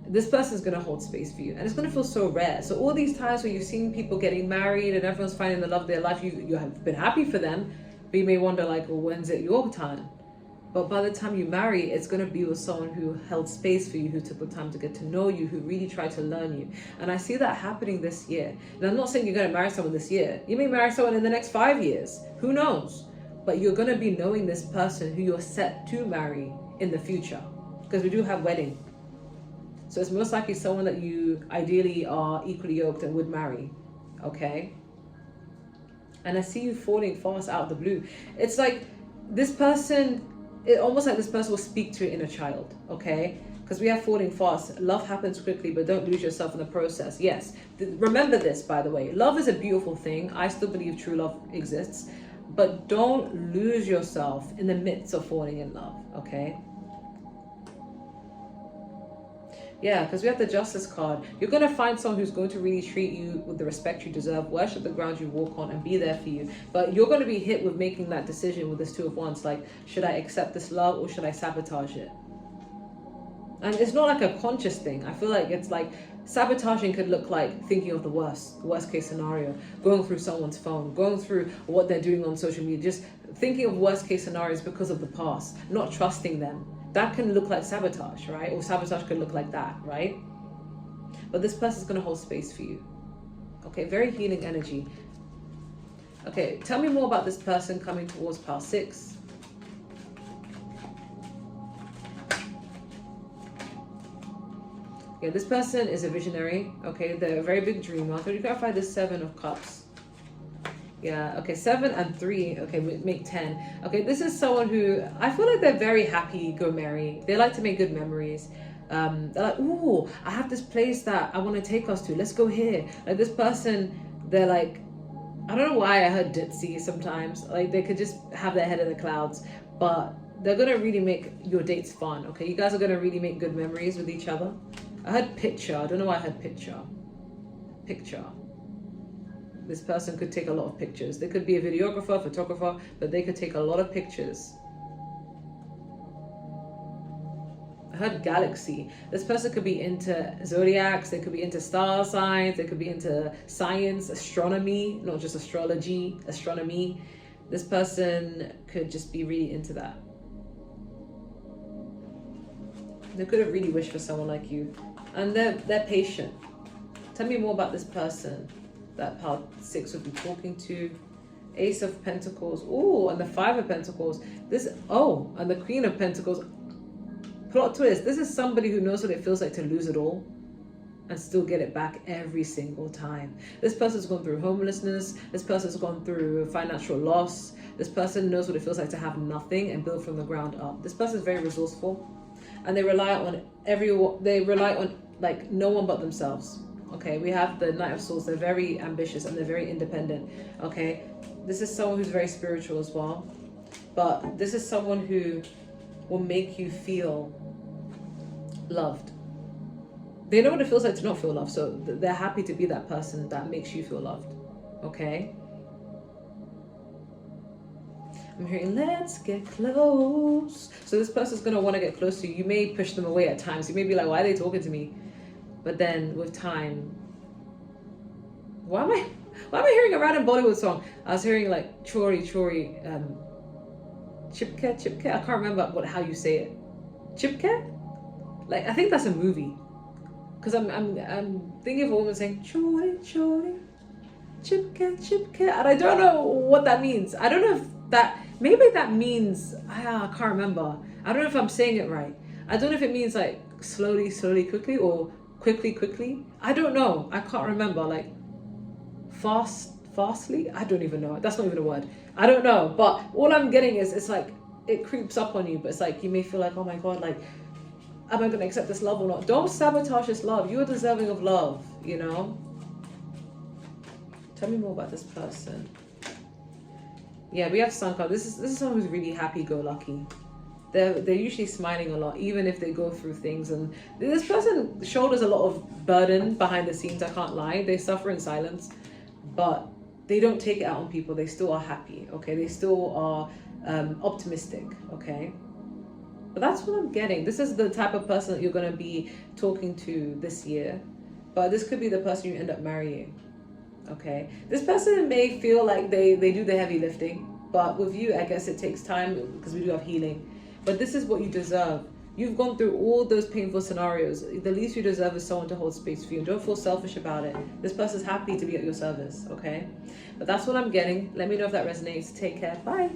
this person's gonna hold space for you, and it's gonna feel so rare. So all these times where you've seen people getting married and everyone's finding the love of their life, you have been happy for them, but you may wonder like, well, when's it your time? But by the time you marry, it's going to be with someone who held space for you, who took the time to get to know you, who really tried to learn you. And I see that happening this year. And I'm not saying you're going to marry someone this year. You may marry someone in the next 5 years. Who knows? But you're going to be knowing this person who you're set to marry in the future. Because we do have wedding. So it's most likely someone that you ideally are equally yoked and would marry. Okay? And I see you falling fast out of the blue. It's like this person... It almost like this person will speak to your inner child, okay? Because we have falling fast. Love happens quickly, but don't lose yourself in the process. Yes. Remember this, by the way. Love is a beautiful thing. I still believe true love exists. But don't lose yourself in the midst of falling in love, okay? Yeah, because we have the Justice card. You're going to find someone who's going to really treat you with the respect you deserve, worship the ground you walk on, and be there for you. But you're going to be hit with making that decision with this Two of Wands. Like, should I accept this love or should I sabotage it? And it's not like a conscious thing. I feel like it's like sabotaging could look like thinking of the worst case scenario, going through someone's phone, going through what they're doing on social media, just thinking of worst case scenarios because of the past, not trusting them. That can look like sabotage, right? Or sabotage could look like that, right? But this person's going to hold space for you. Okay, very healing energy. Okay, tell me more about this person coming towards pile 6. Okay, this person is a visionary. Okay, they're a very big dreamer. So you clarify this 7 of Cups. Yeah, okay, 7 and 3, okay, we make 10. Okay, this is someone who, I feel like they're very happy go marry. They like to make good memories. They're like, ooh, I have this place that I want to take us to. Let's go here. Like this person, they're like, I don't know why I heard ditzy sometimes. Like they could just have their head in the clouds. But they're going to really make your dates fun, okay? You guys are going to really make good memories with each other. I heard picture. I don't know why I heard picture. Picture. This person could take a lot of pictures. They could be a videographer, photographer, but they could take a lot of pictures. I heard galaxy. This person could be into zodiacs. They could be into star signs. They could be into science, astronomy, not just astrology, astronomy. This person could just be really into that. They could have really wished for someone like you. And they're patient. Tell me more about this person that pile 6 would be talking to. Ace of Pentacles. Oh, and the 5 of Pentacles. And the Queen of Pentacles. Plot twist. This is somebody who knows what it feels like to lose it all. and still get it back every single time. This person's gone through homelessness. This person's gone through financial loss. This person knows what it feels like to have nothing and build from the ground up. This person is very resourceful, and they rely on everyone. They rely on like no one but themselves. Okay, we have the Knight of Swords. They're very ambitious and they're very independent. Okay, this is someone who's very spiritual as well, but this is someone who will make you feel loved. They know what it feels like to not feel loved, so they're happy to be that person that makes you feel loved. Okay? I'm hearing, let's get close. So this person's going to want to get close to you. You may push them away at times. You may be like, why are they talking to me? But then with time, why am I hearing a random Bollywood song? I was hearing like Chori, Chipke. I can't remember how you say it. Chipke? Like, I think that's a movie. Because I'm thinking of a woman saying Chori, Chipke, and I don't know what that means. I don't know if maybe that means, I can't remember. I don't know if I'm saying it right. I don't know if it means like slowly, quickly, or quickly. I don't know. I can't remember. Like fastly. I don't even know. That's not even a word. I don't know. But all I'm getting is it's like it creeps up on you. But it's like you may feel like, oh my God, like, am I going to accept this love or not? Don't sabotage this love. You are deserving of love, you know? Tell me more about this person. Yeah, we have Sun card. This is someone who's really happy-go-lucky. They're usually smiling a lot, even if they go through things. And this person shoulders a lot of burden behind the scenes, I can't lie. They suffer in silence, but they don't take it out on people. They still are happy, okay? They still are optimistic, okay? But that's what I'm getting. This is the type of person that you're going to be talking to this year. But this could be the person you end up marrying. Okay? This person may feel like they do the heavy lifting. But with you, I guess it takes time because we do have healing. But this is what you deserve. You've gone through all those painful scenarios. The least you deserve is someone to hold space for you. Don't feel selfish about it. This person's happy to be at your service. Okay? But that's what I'm getting. Let me know if that resonates. Take care. Bye.